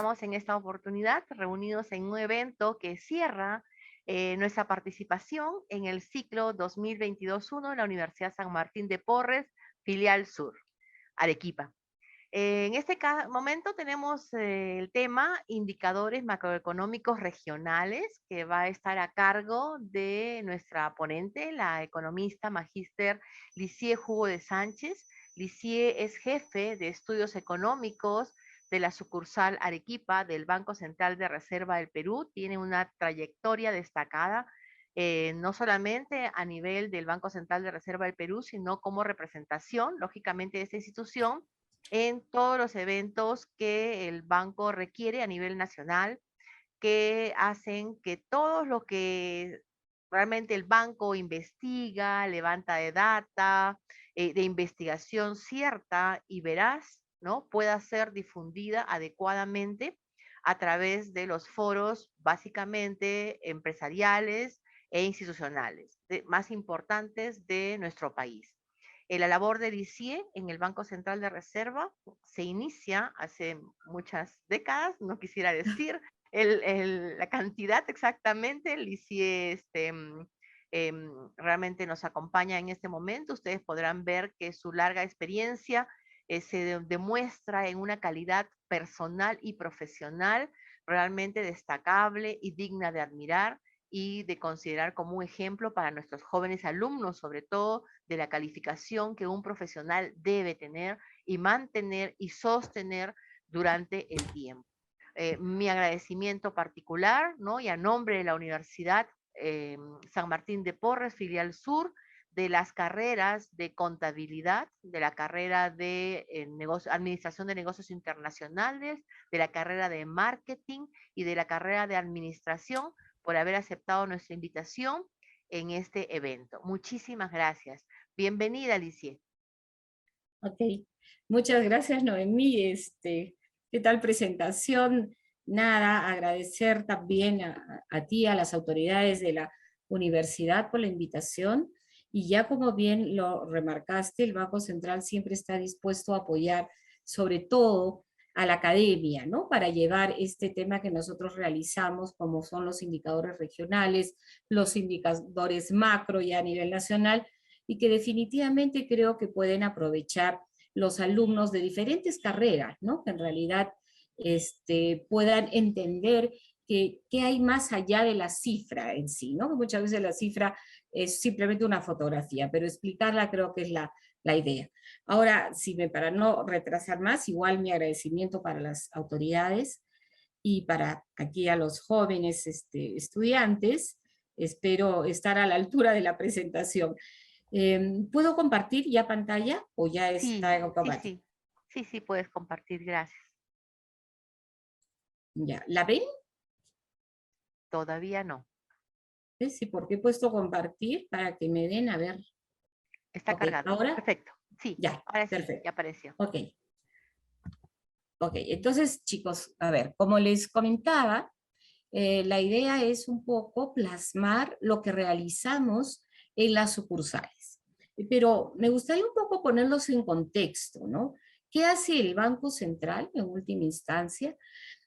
estamos en esta oportunidad reunidos en un evento que cierra nuestra participación en el ciclo 2022-1 en la Universidad San Martín de Porres, filial Sur, Arequipa. En este momento tenemos el tema indicadores macroeconómicos regionales, que va a estar a cargo de nuestra ponente, la economista magíster Licie Hugo de Sánchez. Licie es jefe de estudios económicos de la sucursal Arequipa del Banco Central de Reserva del Perú. Tiene una trayectoria destacada, no solamente a nivel del Banco Central de Reserva del Perú, sino como representación, lógicamente, de esta institución en todos los eventos que el banco requiere a nivel nacional, que hacen que todo lo que realmente el banco investiga, levanta de data, de investigación cierta y veraz, ¿no? Pueda ser difundida adecuadamente a través de los foros básicamente empresariales e institucionales más importantes de nuestro país. La labor de Licie en el Banco Central de Reserva se inicia hace muchas décadas, no quisiera decir la cantidad exactamente. Licie realmente nos acompaña en este momento. Ustedes podrán ver que su larga experiencia se demuestra en una calidad personal y profesional realmente destacable y digna de admirar y de considerar como un ejemplo para nuestros jóvenes alumnos, sobre todo de la calificación que un profesional debe tener y mantener y sostener durante el tiempo. Mi agradecimiento particular, ¿no? Y a nombre de la Universidad San Martín de Porres, filial Sur, de las carreras de contabilidad, de la carrera de administración de negocios internacionales, de la carrera de marketing y de la carrera de administración, por haber aceptado nuestra invitación en este evento. Muchísimas gracias. Bienvenida, Alicia. Ok, muchas gracias, Noemí. ¿Qué tal presentación? Nada, agradecer también a ti, a las autoridades de la universidad por la invitación. Y ya como bien lo remarcaste, el Banco Central siempre está dispuesto a apoyar, sobre todo a la academia, ¿no? Para llevar este tema que nosotros realizamos, como son los indicadores regionales, los indicadores macro ya a nivel nacional, y que definitivamente creo que pueden aprovechar los alumnos de diferentes carreras, ¿no? Que en realidad puedan entender qué hay más allá de la cifra en sí, ¿no? Muchas veces la cifra es simplemente una fotografía, pero explicarla creo que es la idea. Ahora, para no retrasar más, igual mi agradecimiento para las autoridades y para aquí a los jóvenes estudiantes. Espero estar a la altura de la presentación. ¿Puedo compartir ya pantalla o ya está en automático? Sí, puedes compartir, gracias. Ya, ¿la ven? Todavía no. Sí, porque he puesto compartir para que me den, a ver. Está cargando. ¿Ahora? Perfecto. Sí, Ya, ahora sí, perfecto. ya apareció. Ok. Ok, entonces chicos, a ver, como les comentaba, la idea es un poco plasmar lo que realizamos en las sucursales. Pero me gustaría un poco ponerlos en contexto, ¿no? ¿Qué hace el Banco Central en última instancia?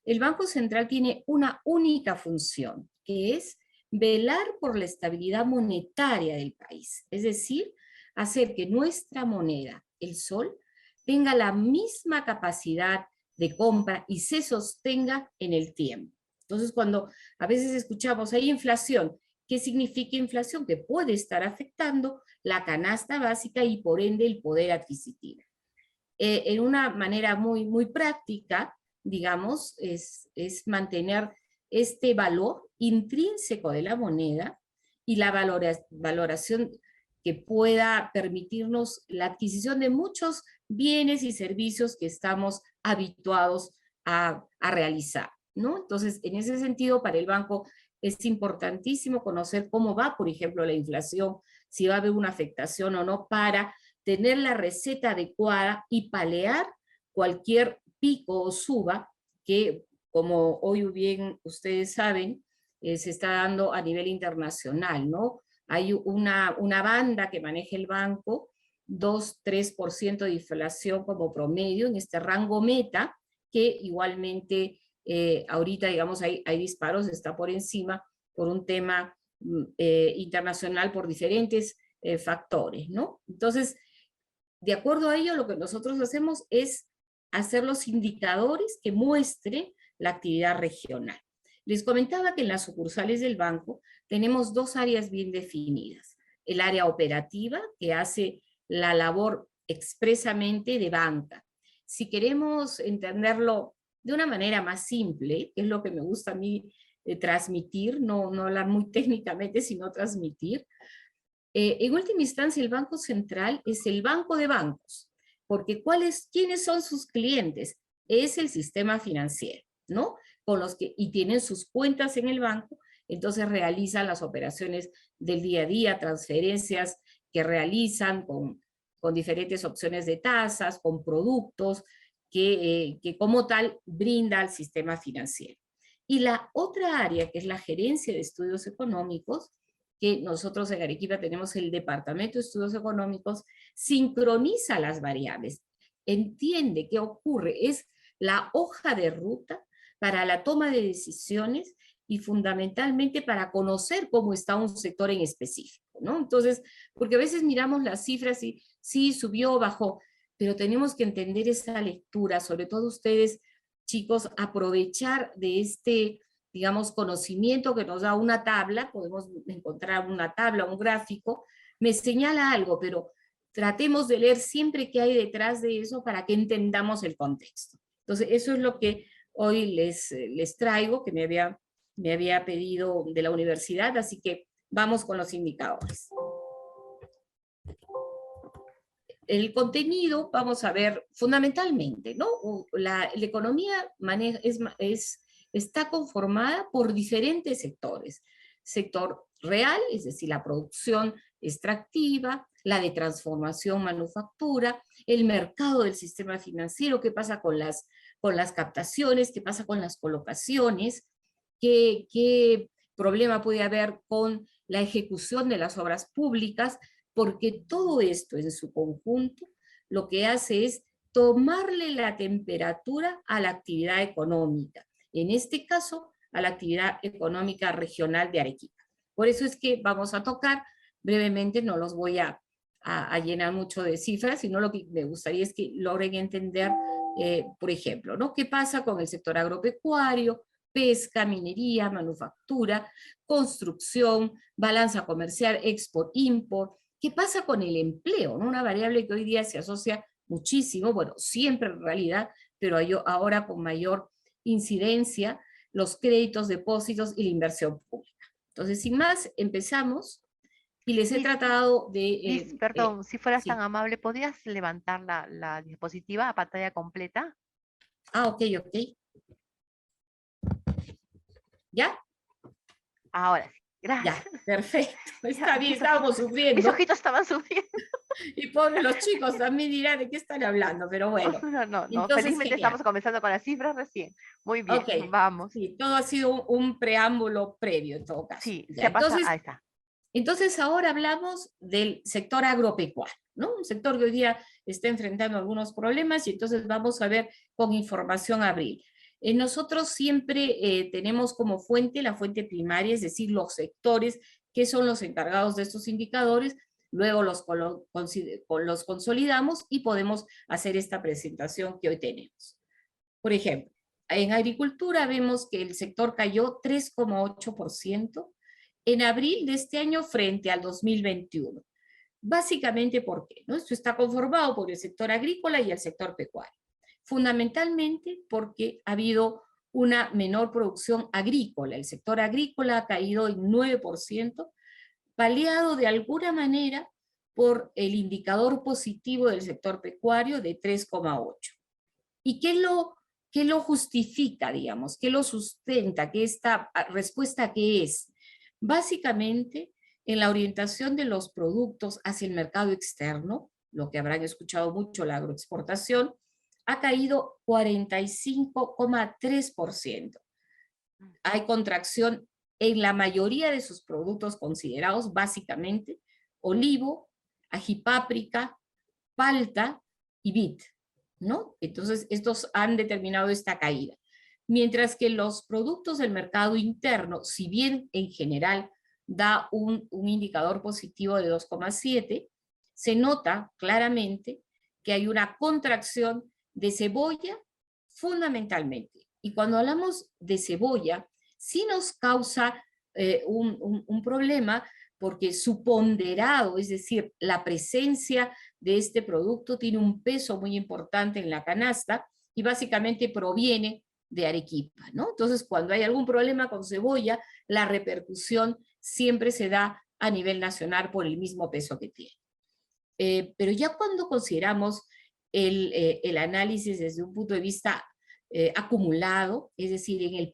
El Banco Central tiene una única función, que es velar por la estabilidad monetaria del país. Es decir, hacer que nuestra moneda, el sol, tenga la misma capacidad de compra y se sostenga en el tiempo. Entonces, cuando a veces escuchamos, hay inflación, ¿qué significa inflación? Que puede estar afectando la canasta básica y por ende el poder adquisitivo. En una manera muy práctica, digamos, es mantener este valor intrínseco de la moneda y la valoración que pueda permitirnos la adquisición de muchos bienes y servicios que estamos habituados a realizar, ¿no? Entonces, en ese sentido, para el banco es importantísimo conocer cómo va, por ejemplo, la inflación, si va a haber una afectación o no, para tener la receta adecuada y palear cualquier pico o suba que, como hoy bien ustedes saben, se está dando a nivel internacional, ¿no? Hay una banda que maneja el banco, 2-3% de inflación como promedio en este rango meta, que igualmente ahorita, digamos, hay disparos, está por encima por un tema internacional por diferentes factores, ¿no? Entonces, de acuerdo a ello, lo que nosotros hacemos es hacer los indicadores que muestren la actividad regional. Les comentaba que en las sucursales del banco tenemos dos áreas bien definidas. El área operativa, que hace la labor expresamente de banca. Si queremos entenderlo de una manera más simple, que es lo que me gusta a mí transmitir, no hablar muy técnicamente, sino transmitir, en última instancia, el Banco Central es el banco de bancos, porque ¿quiénes son sus clientes? Es el sistema financiero, ¿no? Y tienen sus cuentas en el banco, entonces realizan las operaciones del día a día, transferencias que realizan con diferentes opciones de tasas, con productos que como tal brinda al sistema financiero. Y la otra área, que es la gerencia de estudios económicos, que nosotros en Arequipa tenemos el Departamento de Estudios Económicos, sincroniza las variables, entiende qué ocurre, es la hoja de ruta para la toma de decisiones y fundamentalmente para conocer cómo está un sector en específico, ¿no? Entonces, porque a veces miramos las cifras y sí, subió, bajó, pero tenemos que entender esa lectura, sobre todo ustedes, chicos, aprovechar de este, digamos, conocimiento que nos da una tabla, podemos encontrar una tabla, un gráfico, me señala algo, pero tratemos de leer siempre qué hay detrás de eso para que entendamos el contexto. Entonces, eso es lo que hoy les traigo, que me había pedido de la universidad, así que vamos con los indicadores. El contenido, vamos a ver, fundamentalmente, ¿no? La economía está conformada por diferentes sectores. Sector real, es decir, la producción extractiva, la de transformación, manufactura, el mercado del sistema financiero, qué pasa con las captaciones, qué pasa con las colocaciones, qué problema puede haber con la ejecución de las obras públicas, porque todo esto en su conjunto lo que hace es tomarle la temperatura a la actividad económica, en este caso a la actividad económica regional de Arequipa. Por eso es que vamos a tocar brevemente, no los voy a llenar mucho de cifras, sino lo que me gustaría es que logren entender, por ejemplo, ¿no? ¿Qué pasa con el sector agropecuario, pesca, minería, manufactura, construcción, balanza comercial, export-import? ¿Qué pasa con el empleo? ¿No? Una variable que hoy día se asocia muchísimo, bueno, siempre en realidad, pero ahora con mayor incidencia, los créditos, depósitos y la inversión pública. Entonces, sin más, empezamos y les he tratado de... Liz, perdón, si fueras tan sí. amable, ¿podrías levantar la diapositiva a pantalla completa? Ok. ¿Ya? Ahora sí, gracias. Ya, perfecto. Ya, Está bien, estábamos mis sufriendo. ojitos estaban sufriendo. Y pobres los chicos también dirán de qué están hablando, pero bueno. No, Entonces, felizmente genial. estamos comenzando con las cifras recién. Muy bien, Ok, vamos. sí, todo ha sido un preámbulo previo en todo caso. Sí, Ya, se pasa, ahí está. entonces ahora hablamos del sector agropecuario, ¿no? Un sector que hoy día está enfrentando algunos problemas y entonces vamos a ver con información abril. Nosotros siempre tenemos como fuente la fuente primaria, es decir, los sectores que son los encargados de estos indicadores, luego los consolidamos y podemos hacer esta presentación que hoy tenemos. Por ejemplo, en agricultura vemos que el sector cayó 3,8% en abril de este año frente al 2021. Básicamente, ¿por qué? ¿No? Esto está conformado por el sector agrícola y el sector pecuario. Fundamentalmente porque ha habido una menor producción agrícola. El sector agrícola ha caído en 9%, paliado de alguna manera por el indicador positivo del sector pecuario de 3,8. ¿Y qué lo justifica, digamos? ¿Qué lo sustenta? ¿Qué esta respuesta qué es? Básicamente, en la orientación de los productos hacia el mercado externo, lo que habrán escuchado mucho, la agroexportación, ha caído 45,3%. Hay contracción en la mayoría de sus productos considerados, básicamente, olivo, ají páprica, palta y vid, ¿no? Entonces, estos han determinado esta caída. mientras que los productos del mercado interno, si bien en general da un indicador positivo de 2,7, se nota claramente que hay una contracción de cebolla fundamentalmente. Y cuando hablamos de cebolla, sí nos causa un problema porque su ponderado, es decir, la presencia de este producto tiene un peso muy importante en la canasta y básicamente proviene de Arequipa, ¿no? Entonces, cuando hay algún problema con cebolla, la repercusión siempre se da a nivel nacional por el mismo peso que tiene. Pero ya cuando consideramos el análisis desde un punto de vista acumulado, es decir, en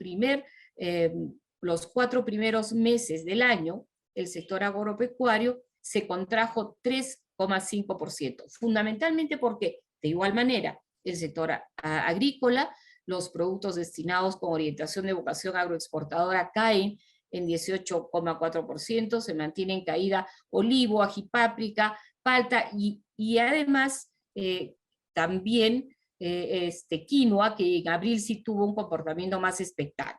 los 4 primeros meses del año, el sector agropecuario se contrajo 3,5%, fundamentalmente porque, de igual manera, el sector agrícola, los productos destinados con orientación de vocación agroexportadora caen en 18,4%, se mantiene en caída olivo, ají, páprica, palta y además también quinoa, que en abril sí tuvo un comportamiento más expectante.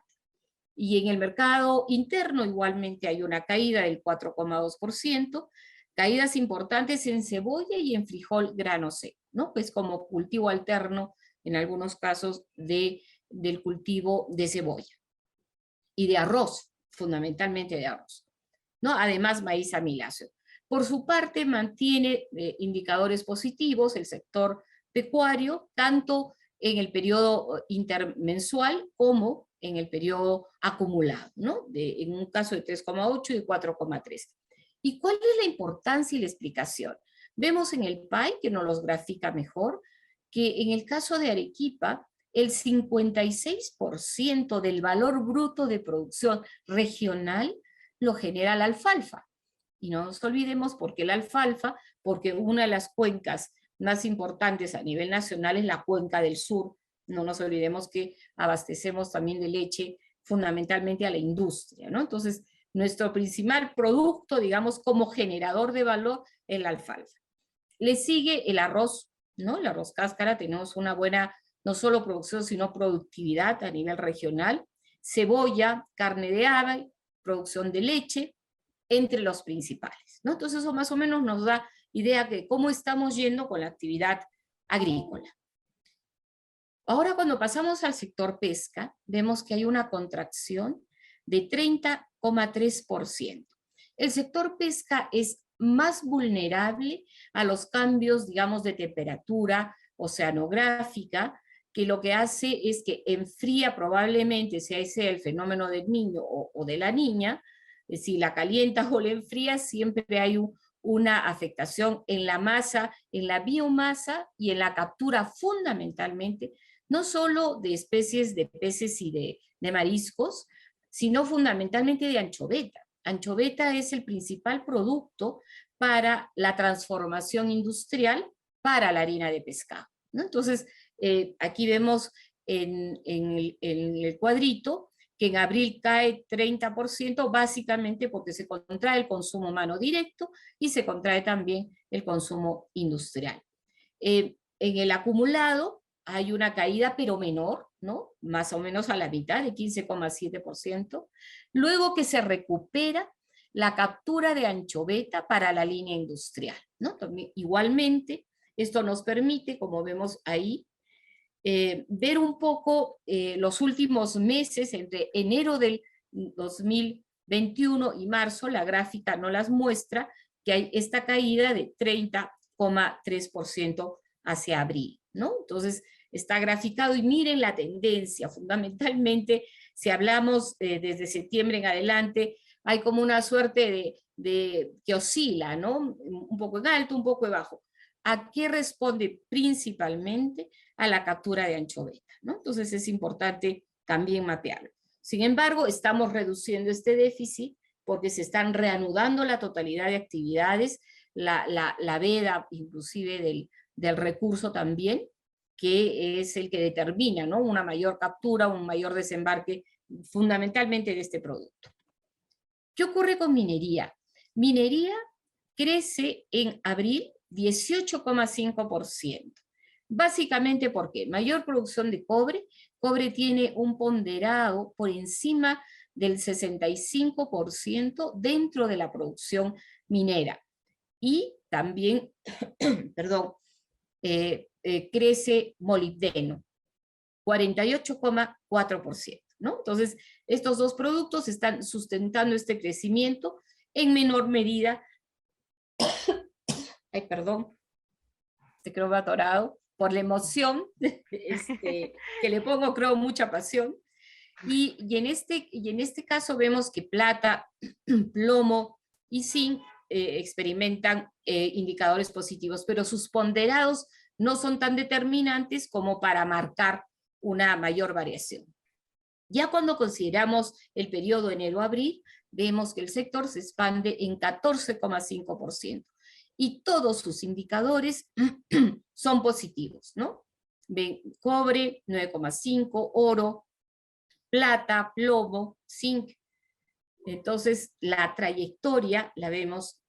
Y en el mercado interno igualmente hay una caída del 4,2%, caídas importantes en cebolla y en frijol grano seco, ¿no? Pues como cultivo alterno en algunos casos del cultivo de cebolla y de arroz, fundamentalmente de arroz, ¿no? Además, maíz amiláceo. Por su parte, mantiene indicadores positivos el sector pecuario, tanto en el periodo intermensual como en el periodo acumulado, ¿no? En un caso de 3,8 y 4,3. ¿Y cuál es la importancia y la explicación? Vemos en el PAI, que nos los grafica mejor, que en el caso de Arequipa, el 56% del valor bruto de producción regional lo genera la alfalfa. Y no nos olvidemos por qué la alfalfa, porque una de las cuencas más importantes a nivel nacional es la cuenca del sur. No nos olvidemos que abastecemos también de leche fundamentalmente a la industria, ¿no? Entonces, nuestro principal producto, digamos, como generador de valor es la alfalfa. Le sigue el arroz, ¿no? El arroz cáscara, tenemos una buena, no solo producción, sino productividad a nivel regional. Cebolla, carne de ave, producción de leche, entre los principales, ¿no? Entonces eso más o menos nos da idea de cómo estamos yendo con la actividad agrícola. Ahora cuando pasamos al sector pesca, vemos que hay una contracción de 30,3%. El sector pesca es más vulnerable a los cambios, digamos, de temperatura oceanográfica, que lo que hace es que enfría probablemente, si sea el fenómeno del niño o de la niña, si la calienta o la enfría, siempre hay una afectación en la masa, en la biomasa y en la captura fundamentalmente, no solo de especies de peces y de mariscos, sino fundamentalmente de anchoveta. Anchoveta es el principal producto para la transformación industrial para la harina de pescado, ¿no? Entonces, aquí vemos en el cuadrito que en abril cae 30%, básicamente porque se contrae el consumo humano directo y se contrae también el consumo industrial. En el acumulado hay una caída, pero menor, ¿no? Más o menos a la mitad, de 15,7%, luego que se recupera la captura de anchoveta para la línea industrial, ¿no? También, igualmente, esto nos permite, como vemos ahí, ver un poco los últimos meses, entre enero del 2021 y marzo, la gráfica no las muestra, que hay esta caída de 30,3% hacia abril, ¿no? Entonces, está graficado y miren la tendencia, fundamentalmente, si hablamos desde septiembre en adelante, hay como una suerte de que oscila, ¿no? Un poco en alto, un poco en bajo. ¿A qué responde principalmente? A la captura de anchoveta, ¿no? Entonces es importante también mapearlo. Sin embargo, estamos reduciendo este déficit porque se están reanudando la totalidad de actividades, la veda inclusive del recurso también, que es el que determina, ¿no? Una mayor captura, un mayor desembarque fundamentalmente de este producto. ¿Qué ocurre con minería? Minería crece en abril 18,5%. Básicamente porque mayor producción de cobre, cobre tiene un ponderado por encima del 65% dentro de la producción minera. Y también, perdón, crece molibdeno, 48,4%, ¿no? Entonces, estos dos productos están sustentando este crecimiento en menor medida. Ay, perdón, te creo atorado por la emoción que le pongo, creo, mucha pasión. Y en este caso vemos que plata, plomo y zinc experimentan indicadores positivos, pero sus ponderados no son tan determinantes como para marcar una mayor variación. Ya cuando consideramos el periodo enero-abril, vemos que el sector se expande en 14,5% y todos sus indicadores son positivos, ¿no? Ven, cobre 9,5, oro, plata, plomo, zinc. Entonces, la trayectoria la vemos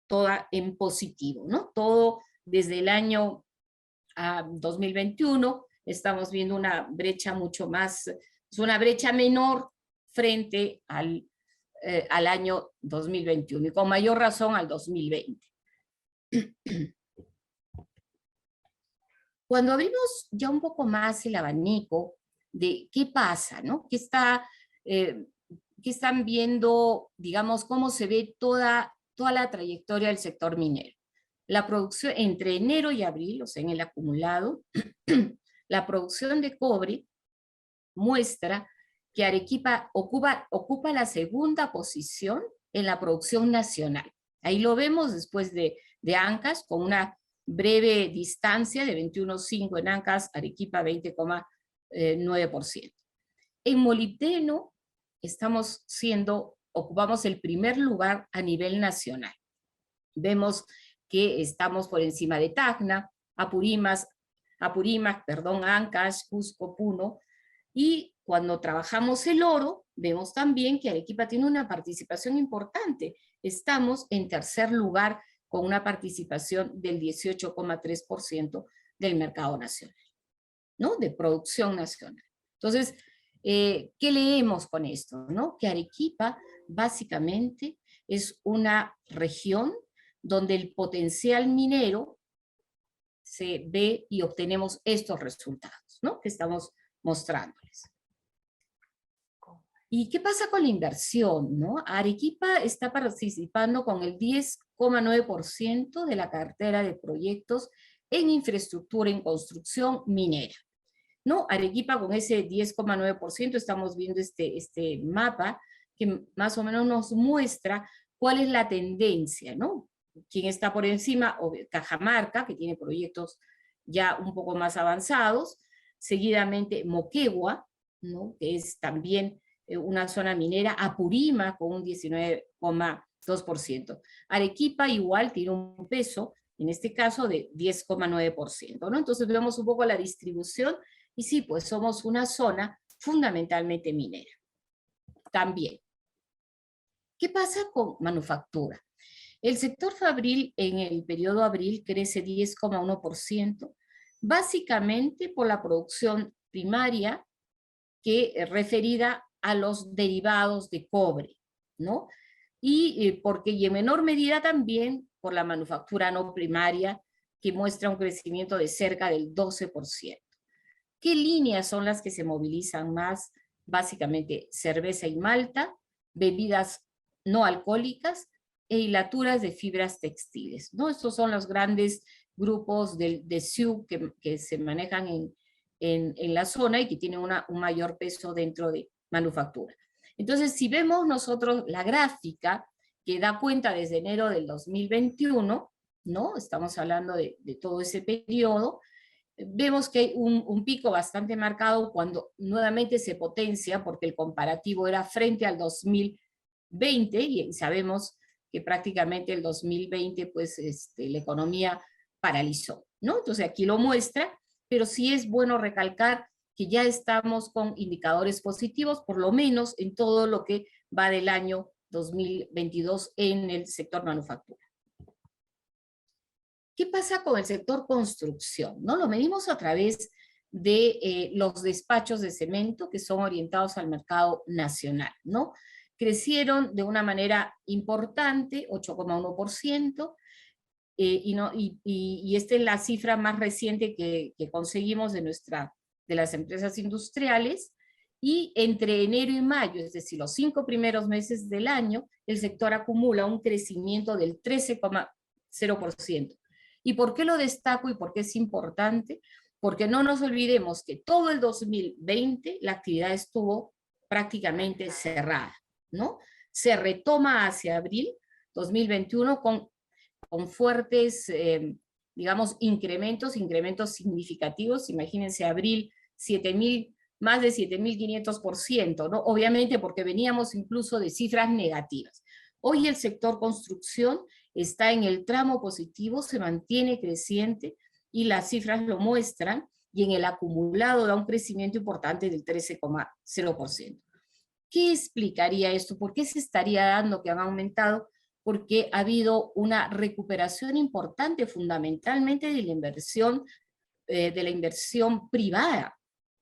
toda en positivo, ¿no? Todo desde el año 2021 estamos viendo una brecha mucho más, es una brecha menor frente al año 2021 y con mayor razón al 2020. Cuando abrimos ya un poco más el abanico de qué pasa, ¿no? ¿Qué están viendo, digamos, cómo se ve toda la trayectoria del sector minero? La producción entre enero y abril, o sea, en el acumulado, la producción de cobre muestra que Arequipa ocupa la segunda posición en la producción nacional. Ahí lo vemos después de Ancash, con una breve distancia de 21,5 en Ancash, Arequipa 20,9%. En molibdeno ocupamos el primer lugar a nivel nacional. Vemos que estamos por encima de Tacna, Apurímac, Ancash, Cusco, Puno, y cuando trabajamos el oro, vemos también que Arequipa tiene una participación importante. Estamos en tercer lugar con una participación del 18,3% del mercado nacional, ¿no? De producción nacional. Entonces, ¿qué leemos con esto, no? Que Arequipa básicamente es una región donde el potencial minero se ve y obtenemos estos resultados, ¿no? Que estamos mostrándoles. ¿Y qué pasa con la inversión, no? Arequipa está participando con el 10,9% de la cartera de proyectos en infraestructura en construcción minera, ¿no? Arequipa con ese 10,9%, estamos viendo este mapa que más o menos nos muestra cuál es la tendencia, ¿no? Quién está por encima, Cajamarca, que tiene proyectos ya un poco más avanzados, seguidamente Moquegua, ¿no? Que es también una zona minera, Apurímac con un 19,2%. Arequipa igual tiene un peso, en este caso, de 10,9%, ¿no? Entonces vemos un poco la distribución y sí, pues somos una zona fundamentalmente minera. También, ¿qué pasa con manufactura? El sector fabril en el periodo abril crece 10,1%, básicamente por la producción primaria que referida a los derivados de cobre, ¿no? Y en menor medida también por la manufactura no primaria, que muestra un crecimiento de cerca del 12%. ¿Qué líneas son las que se movilizan más? Básicamente cerveza y malta, bebidas no alcohólicas e hilaturas de fibras textiles, ¿no? Estos son los grandes grupos de SIU que se manejan en la zona y que tienen un mayor peso dentro de manufactura. Entonces, si vemos nosotros la gráfica que da cuenta desde enero del 2021, ¿no? Estamos hablando de todo ese periodo, vemos que hay un pico bastante marcado cuando nuevamente se potencia, porque el comparativo era frente al 2020, y sabemos que prácticamente el 2020 pues la economía paralizó, ¿no? Entonces aquí lo muestra, pero sí es bueno recalcar que ya estamos con indicadores positivos, por lo menos en todo lo que va del año 2022 en el sector manufactura. ¿Qué pasa con el sector construcción? ¿No? Lo medimos a través de los despachos de cemento que son orientados al mercado nacional, ¿no? Crecieron de una manera importante, 8,1%, y esta es la cifra más reciente que conseguimos de las empresas industriales, y entre enero y mayo, es decir, los 5 primeros meses del año, el sector acumula un crecimiento del 13,0%. ¿Y por qué lo destaco y por qué es importante? Porque no nos olvidemos que todo el 2020 la actividad estuvo prácticamente cerrada, ¿no? Se retoma hacia abril 2021 con fuertes, digamos, incrementos significativos. Imagínense, abril, 7,000, más de 7.500%, ¿no? Obviamente porque veníamos incluso de cifras negativas. Hoy el sector construcción está en el tramo positivo, se mantiene creciente y las cifras lo muestran, y en el acumulado da un crecimiento importante del 13,0%. ¿Qué explicaría esto? ¿Por qué se estaría dando que han aumentado? Porque ha habido una recuperación importante fundamentalmente de la inversión privada,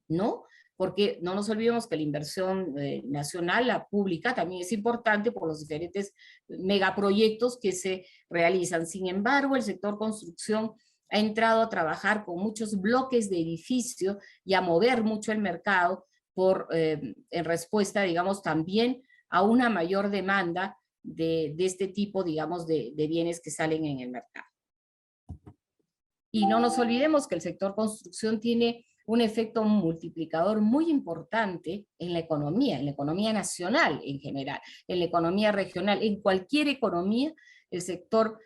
¿no? Porque no nos olvidemos que la inversión nacional, la pública, también es importante por los diferentes megaproyectos que se realizan. Sin embargo, el sector construcción ha entrado a trabajar con muchos bloques de edificio y a mover mucho el mercado en respuesta, digamos, también a una mayor demanda de este tipo, digamos, de bienes que salen en el mercado. Y no nos olvidemos que el sector construcción tiene un efecto multiplicador muy importante en la economía nacional en general, en la economía regional, en cualquier economía. El sector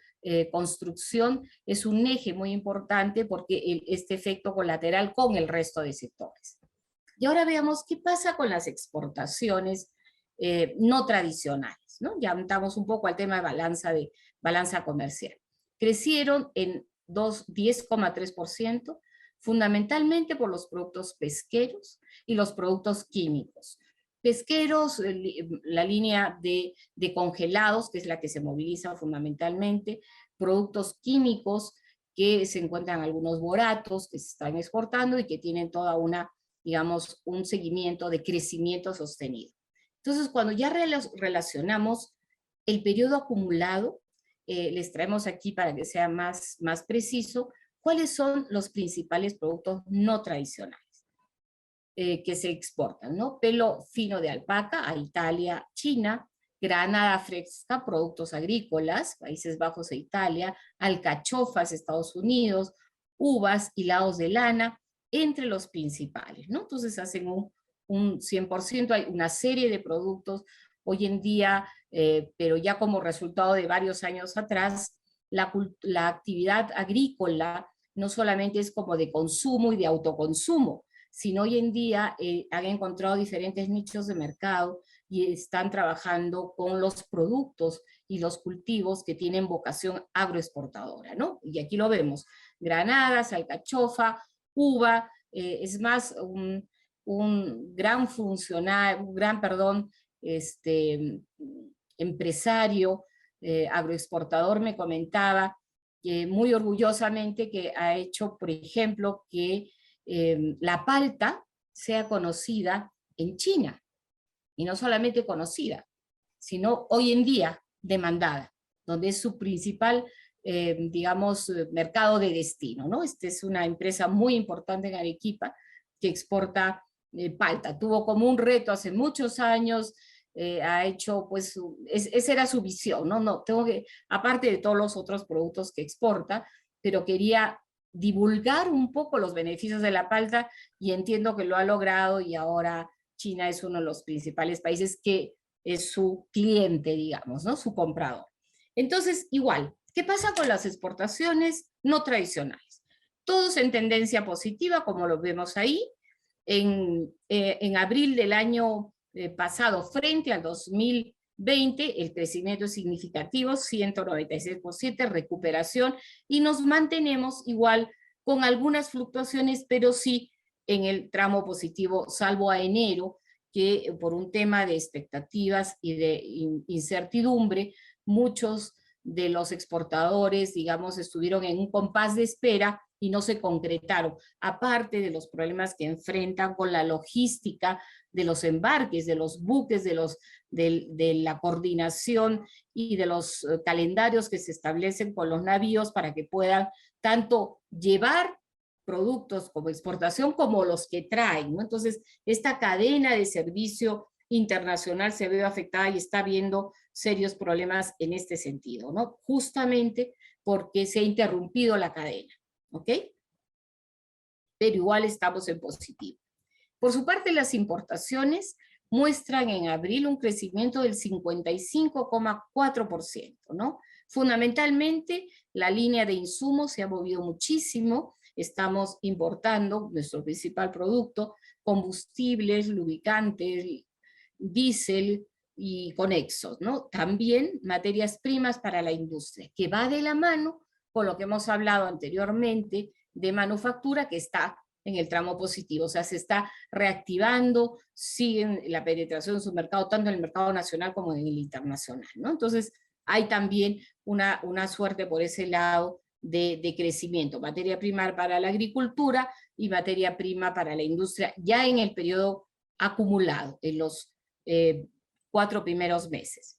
construcción es un eje muy importante porque este efecto colateral con el resto de sectores. Y ahora veamos qué pasa con las exportaciones no tradicionales, ¿no? Ya entramos un poco al tema de balanza comercial. Crecieron en 10,3%, fundamentalmente por los productos pesqueros y los productos químicos. Pesqueros, la línea de congelados, que es la que se moviliza fundamentalmente, productos químicos, que se encuentran algunos boratos que se están exportando y que tienen toda una, digamos, un seguimiento de crecimiento sostenido. Entonces, cuando ya relacionamos el periodo acumulado, les traemos aquí para que sea más preciso, cuáles son los principales productos no tradicionales que se exportan, ¿no? Pelo fino de alpaca a Italia, China, granada fresca, productos agrícolas, Países Bajos e Italia, alcachofas, Estados Unidos, uvas, hilados de lana, entre los principales, ¿no? Entonces hacen un 100%, hay una serie de productos hoy en día, pero ya como resultado de varios años atrás, la actividad agrícola no solamente es como de consumo y de autoconsumo, sino hoy en día han encontrado diferentes nichos de mercado y están trabajando con los productos y los cultivos que tienen vocación agroexportadora, ¿no? Y aquí lo vemos, granadas, alcachofa, uva, es más, un gran empresario agroexportador me comentaba que muy orgullosamente que ha hecho, por ejemplo, que la palta sea conocida en China, y no solamente conocida, sino hoy en día demandada, donde es su principal, digamos, mercado de destino, ¿no? Esta es una empresa muy importante en Arequipa que exporta palta. Tuvo como un reto hace muchos años, ha hecho, pues, esa era su visión, ¿no? No, tengo que, aparte de todos los otros productos que exporta, pero quería divulgar un poco los beneficios de la palta, y entiendo que lo ha logrado, y ahora China es uno de los principales países que es su cliente, digamos, ¿no? Su comprador. Entonces, igual, ¿qué pasa con las exportaciones no tradicionales? Todos en tendencia positiva, como lo vemos ahí. En abril del año pasado, frente al 2020, el crecimiento es significativo, 196%, recuperación, y nos mantenemos igual con algunas fluctuaciones, pero sí en el tramo positivo, salvo a enero, que por un tema de expectativas y de incertidumbre, muchos de los exportadores, digamos, estuvieron en un compás de espera y no se concretaron, aparte de los problemas que enfrentan con la logística de los embarques, de los buques, de la coordinación y de los calendarios que se establecen con los navíos para que puedan tanto llevar productos como exportación como los que traen, ¿no? Entonces, esta cadena de servicio internacional se ve afectada y está viendo serios problemas en este sentido, ¿no? Justamente porque se ha interrumpido la cadena, ¿ok? Pero igual estamos en positivo. Por su parte, las importaciones muestran en abril un crecimiento del 55,4%, ¿no? Fundamentalmente, la línea de insumos se ha movido muchísimo. Estamos importando nuestro principal producto, combustibles, lubricantes, diésel y conexos, ¿no? También materias primas para la industria, que va de la mano con lo que hemos hablado anteriormente de manufactura, que está en el tramo positivo, o sea, se está reactivando, siguen la penetración en su mercado, tanto en el mercado nacional como en el internacional, ¿no? Entonces, hay también una suerte por ese lado de crecimiento, materia prima para la agricultura y materia prima para la industria, ya en el periodo acumulado, en los 4 primeros meses.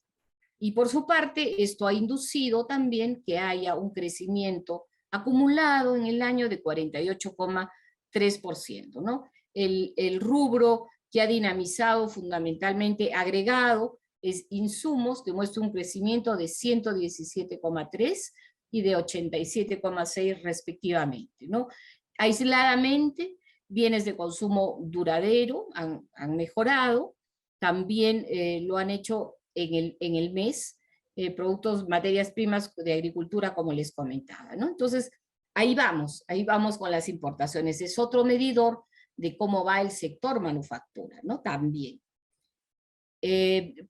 Y por su parte, esto ha inducido también que haya un crecimiento acumulado en el año de 48,3%, ¿no? El rubro que ha dinamizado fundamentalmente agregado es insumos, que muestra un crecimiento de 117,3 y de 87,6 respectivamente, ¿no? Aisladamente, bienes de consumo duradero han mejorado, también lo han hecho en el mes, productos, materias primas de agricultura, como les comentaba, ¿no? Entonces, ahí vamos con las importaciones. Es otro medidor de cómo va el sector manufactura, ¿no? También.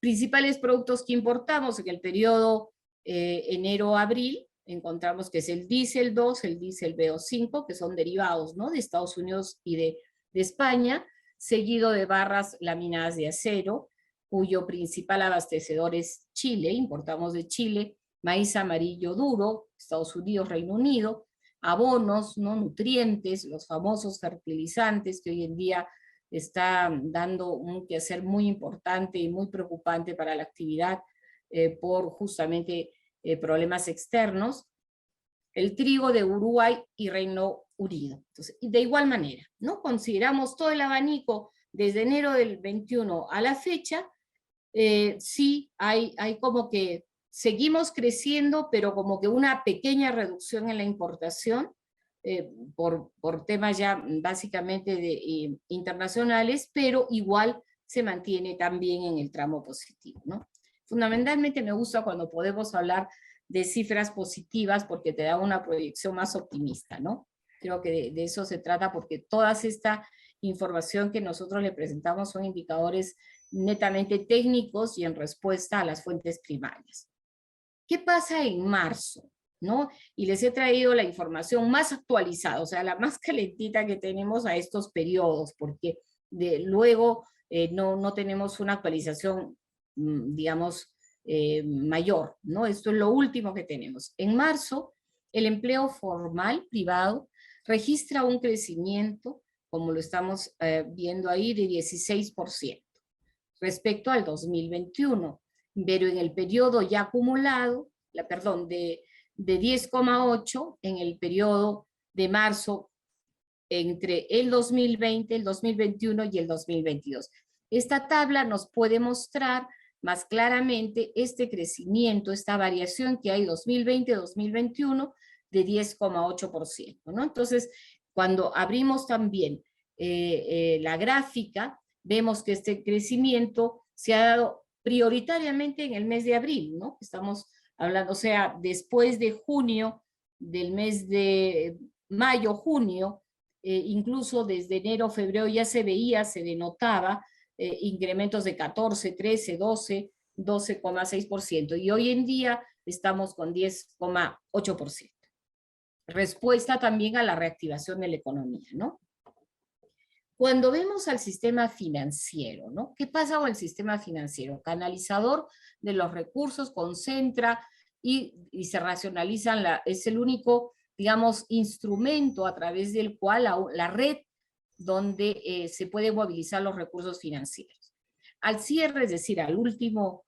Principales productos que importamos en el periodo enero-abril, encontramos que es el diésel 2, el diésel BO5, que son derivados, ¿no?, de Estados Unidos y de España, seguido de barras laminadas de acero, cuyo principal abastecedor es Chile, importamos de Chile, maíz amarillo duro, Estados Unidos, Reino Unido, abonos, ¿no?, nutrientes, los famosos fertilizantes que hoy en día está dando un quehacer muy importante y muy preocupante para la actividad por justamente problemas externos, el trigo de Uruguay y Reino Unido. Entonces, de igual manera, ¿no?, consideramos todo el abanico desde enero del 21 a la fecha, sí hay como que seguimos creciendo, pero como que una pequeña reducción en la importación, por temas ya básicamente internacionales, pero igual se mantiene también en el tramo positivo, ¿no? Fundamentalmente me gusta cuando podemos hablar de cifras positivas porque te da una proyección más optimista, ¿no? Creo que de eso se trata, porque toda esta información que nosotros le presentamos son indicadores netamente técnicos y en respuesta a las fuentes primarias. ¿Qué pasa en marzo? ¿No? Y les he traído la información más actualizada, o sea, la más calentita que tenemos a estos periodos, porque luego no tenemos una actualización, digamos, mayor, ¿no? Esto es lo último que tenemos. En marzo, el empleo formal privado registra un crecimiento, como lo estamos viendo ahí, de 16% respecto al 2021, pero en el periodo ya acumulado, de 10,8 en el periodo de marzo entre el 2020, el 2021 y el 2022. Esta tabla nos puede mostrar más claramente este crecimiento, esta variación que hay 2020-2021 de 10,8%, ¿no? Entonces, cuando abrimos también la gráfica, vemos que este crecimiento se ha dado prioritariamente en el mes de abril, ¿no? Estamos hablando, o sea, después de junio, del mes de mayo, junio, incluso desde enero, febrero ya se veía, se denotaba incrementos de 14, 13, 12, 12,6%. Y hoy en día estamos con 10,8%. Respuesta también a la reactivación de la economía, ¿no? Cuando vemos al sistema financiero, ¿no? ¿Qué pasa con el sistema financiero? Canalizador de los recursos, concentra y se racionalizan, es el único, digamos, instrumento a través del cual la red donde se pueden movilizar los recursos financieros. Al cierre, es decir, al último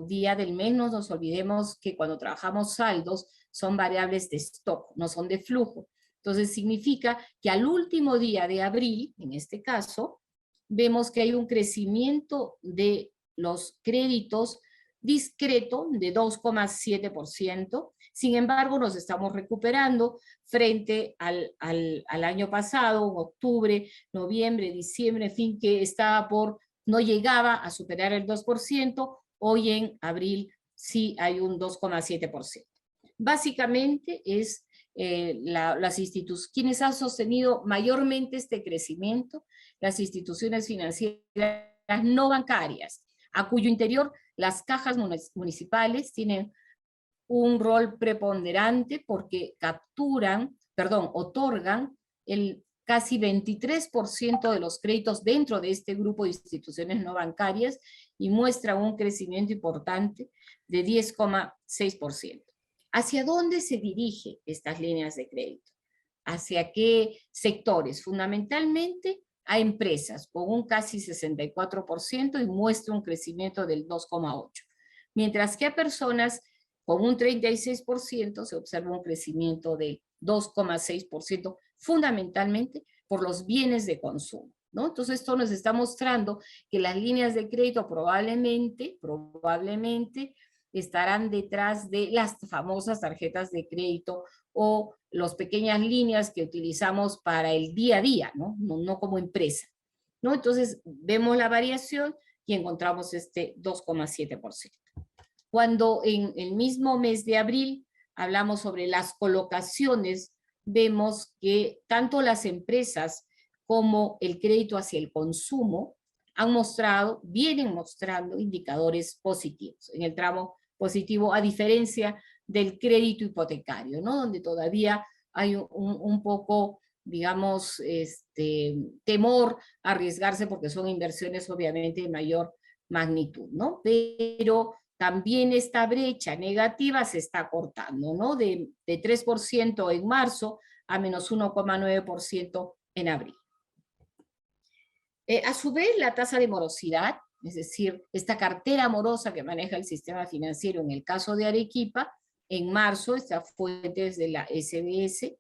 día del mes, no nos olvidemos que cuando trabajamos saldos son variables de stock, no son de flujo. Entonces significa que al último día de abril, en este caso, vemos que hay un crecimiento de los créditos discreto de 2,7%. Sin embargo, nos estamos recuperando frente al año pasado, en octubre, noviembre, diciembre, en fin, que estaba no llegaba a superar el 2%, hoy en abril sí hay un 2,7%. Básicamente es las instituciones, quienes han sostenido mayormente este crecimiento, las instituciones financieras no bancarias, a cuyo interior las cajas municipales tienen un rol preponderante porque otorgan el casi 23% de los créditos dentro de este grupo de instituciones no bancarias y muestran un crecimiento importante de 10,6%. ¿Hacia dónde se dirigen estas líneas de crédito? ¿Hacia qué sectores? Fundamentalmente a empresas, con un casi 64% y muestra un crecimiento del 2,8%. Mientras que a personas con un 36% se observa un crecimiento del 2,6%, fundamentalmente por los bienes de consumo, ¿no? Entonces esto nos está mostrando que las líneas de crédito probablemente estarán detrás de las famosas tarjetas de crédito o las pequeñas líneas que utilizamos para el día a día, ¿no? No como empresa, ¿no? Entonces vemos la variación y encontramos este 2,7%. Cuando en el mismo mes de abril hablamos sobre las colocaciones, vemos que tanto las empresas como el crédito hacia el consumo vienen mostrando indicadores positivos. En el tramo positivo, a diferencia del crédito hipotecario, ¿no? Donde todavía hay un poco, digamos, temor a arriesgarse porque son inversiones obviamente de mayor magnitud, ¿no? Pero también esta brecha negativa se está cortando, ¿no? De 3% en marzo a menos 1,9% en abril. A su vez, la tasa de morosidad, es decir, esta cartera morosa que maneja el sistema financiero en el caso de Arequipa, en marzo, estas fuentes de la SBS,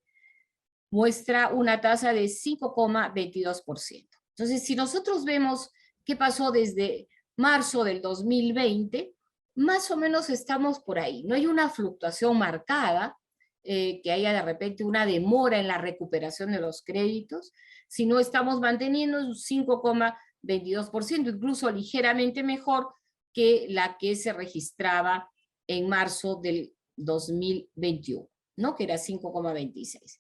muestra una tasa de 5,22%. Entonces, si nosotros vemos qué pasó desde marzo del 2020, más o menos estamos por ahí. No hay una fluctuación marcada, que haya de repente una demora en la recuperación de los créditos, sino estamos manteniendo un 5,22%, incluso ligeramente mejor que la que se registraba en marzo del 2021, ¿no? Que era 5,26.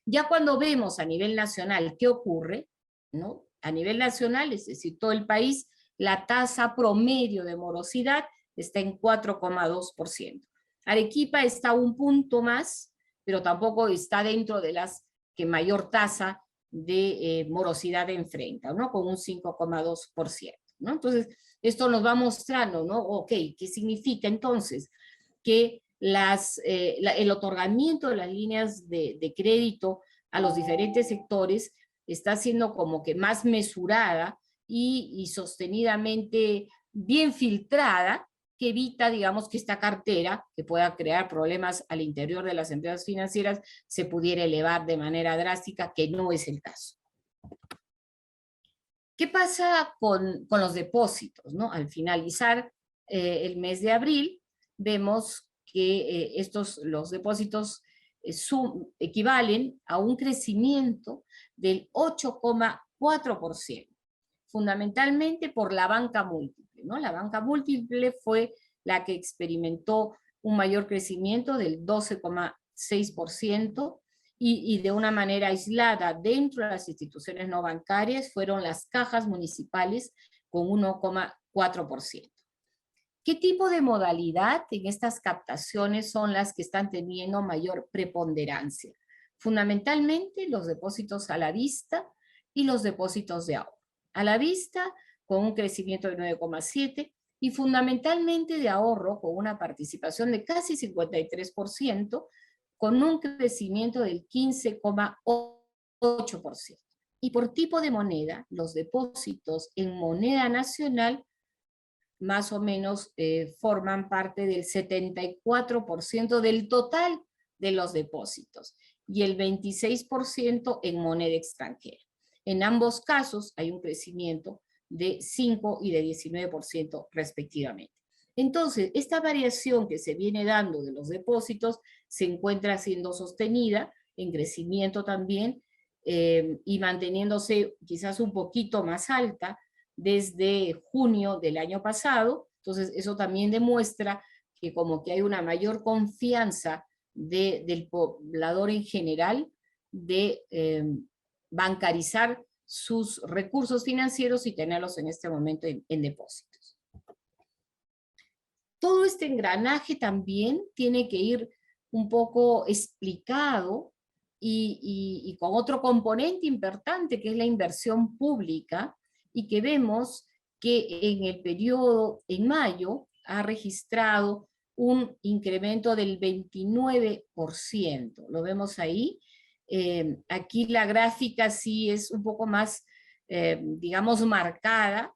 Ya cuando vemos a nivel nacional qué ocurre, ¿no? A nivel nacional, es decir, todo el país, la tasa promedio de morosidad está en 4,2%. Arequipa está un punto más, pero tampoco está dentro de las que mayor tasa de morosidad enfrenta, ¿no? Con un 5,2%, ¿no? Entonces, esto nos va mostrando, ¿no? Ok, ¿qué significa entonces? Que el otorgamiento de las líneas de crédito a los diferentes sectores está siendo como que más mesurada y sostenidamente bien filtrada, que evita, digamos, que esta cartera, que pueda crear problemas al interior de las empresas financieras, se pudiera elevar de manera drástica, que no es el caso. ¿Qué pasa con los depósitos, ¿no? Al finalizar el mes de abril, vemos que los depósitos equivalen a un crecimiento del 8,4%, fundamentalmente por la banca múltiple, ¿no? La banca múltiple fue la que experimentó un mayor crecimiento del 12,6%, y de una manera aislada dentro de las instituciones no bancarias fueron las cajas municipales con 1,4%. ¿Qué tipo de modalidad en estas captaciones son las que están teniendo mayor preponderancia? Fundamentalmente los depósitos a la vista y los depósitos de ahorro. A la vista con un crecimiento de 9,7% y fundamentalmente de ahorro, con una participación de casi 53%, con un crecimiento del 15,8%. Y por tipo de moneda, los depósitos en moneda nacional más o menos forman parte del 74% del total de los depósitos y el 26% en moneda extranjera. En ambos casos hay un crecimiento de 5 y de 19% respectivamente. Entonces, esta variación que se viene dando de los depósitos se encuentra siendo sostenida en crecimiento también y manteniéndose quizás un poquito más alta desde junio del año pasado. Entonces, eso también demuestra que como que hay una mayor confianza del poblador en general de bancarizar sus recursos financieros y tenerlos en este momento en depósitos. Todo este engranaje también tiene que ir un poco explicado y con otro componente importante que es la inversión pública, y que vemos que en el periodo, en mayo, ha registrado un incremento del 29%. Lo vemos ahí. Aquí la gráfica sí es un poco más, digamos, marcada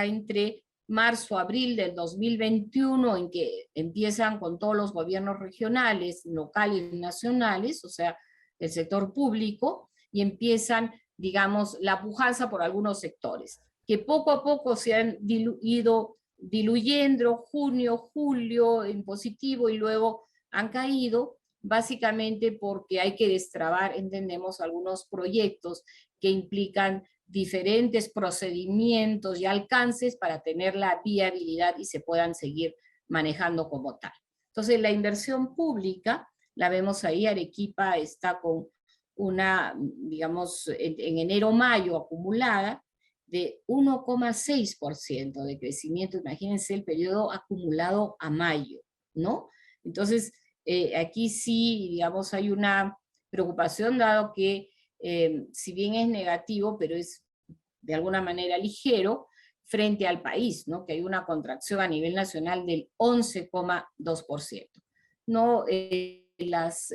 entre marzo, abril del 2021, en que empiezan con todos los gobiernos regionales, locales y nacionales, o sea, el sector público, y empiezan, digamos, la pujanza por algunos sectores, que poco a poco se han ido diluyendo, junio, julio en positivo, y luego han caído, básicamente porque hay que destrabar, entendemos, algunos proyectos que implican diferentes procedimientos y alcances para tener la viabilidad y se puedan seguir manejando como tal. Entonces, la inversión pública, la vemos ahí, Arequipa está con una, digamos, en enero-mayo acumulada de 1,6% de crecimiento. Imagínense el periodo acumulado a mayo, ¿no? Entonces, aquí sí, digamos, hay una preocupación, dado que si bien es negativo, pero es de alguna manera ligero, frente al país, ¿no? Que hay una contracción a nivel nacional del 11,2%. No, las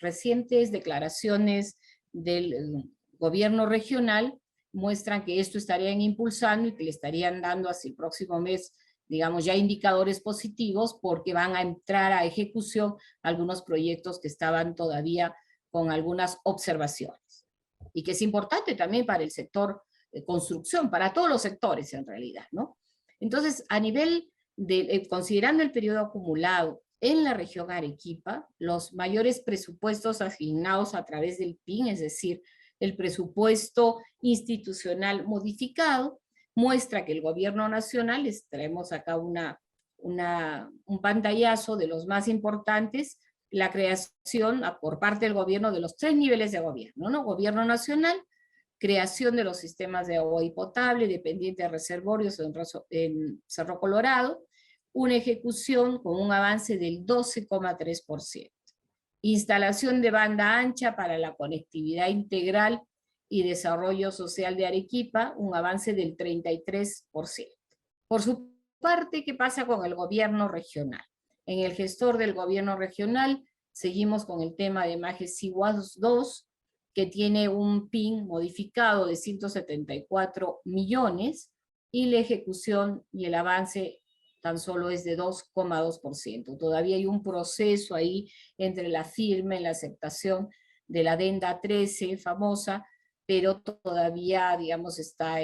recientes declaraciones del gobierno regional muestran que esto estarían impulsando y que le estarían dando hacia el próximo mes, digamos, ya indicadores positivos, porque van a entrar a ejecución algunos proyectos que estaban todavía con algunas observaciones. Y que es importante también para el sector de construcción, para todos los sectores en realidad, ¿no? Entonces, a nivel de, considerando el periodo acumulado en la región Arequipa, los mayores presupuestos asignados a través del PIN, es decir, el presupuesto institucional modificado, muestra que el gobierno nacional, les traemos acá un pantallazo de los más importantes, la creación por parte del gobierno de los 3 niveles de gobierno, ¿no? Gobierno nacional, creación de los sistemas de agua y potable, dependientes de reservorios en Cerro Colorado, una ejecución con un avance del 12,3%. Instalación de banda ancha para la conectividad integral y desarrollo social de Arequipa, un avance del 33%. Por su parte, ¿qué pasa con el gobierno regional? En el gestor del gobierno regional seguimos con el tema de Majes Siguas 2, que tiene un PIN modificado de 174 millones, y la ejecución y el avance tan solo es de 2,2%. Todavía hay un proceso ahí entre la firma y la aceptación de la adenda 13 famosa, pero todavía, digamos, está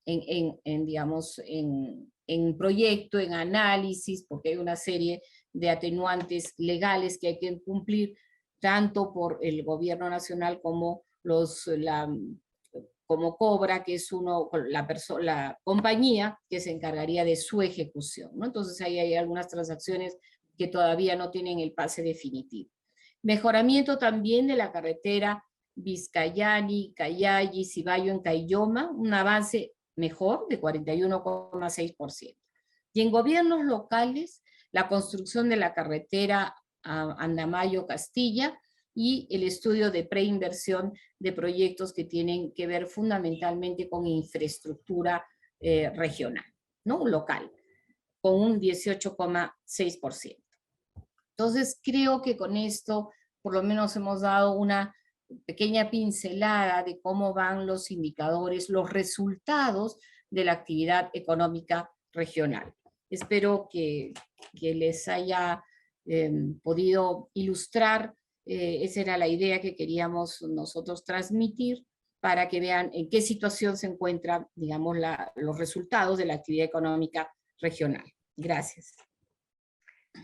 digamos, en proyecto, en análisis, porque hay una serie de atenuantes legales que hay que cumplir, tanto por el gobierno nacional como como Cobra, que es la compañía que se encargaría de su ejecución, ¿no? Entonces ahí hay algunas transacciones que todavía no tienen el pase definitivo. Mejoramiento también de la carretera Vizcayani, Cayalli, Cibayo en Caylloma, un avance mejor de 41,6%. Y en gobiernos locales, la construcción de la carretera Andamayo-Castilla y el estudio de preinversión de proyectos que tienen que ver fundamentalmente con infraestructura regional. ¿no? Local, con un 18,6%. Entonces, creo que con esto, por lo menos hemos dado una pequeña pincelada de cómo van los indicadores, los resultados de la actividad económica regional. Espero que les haya podido ilustrar. Esa era la idea que queríamos nosotros transmitir para que vean en qué situación se encuentran, digamos, los resultados de la actividad económica regional. Gracias.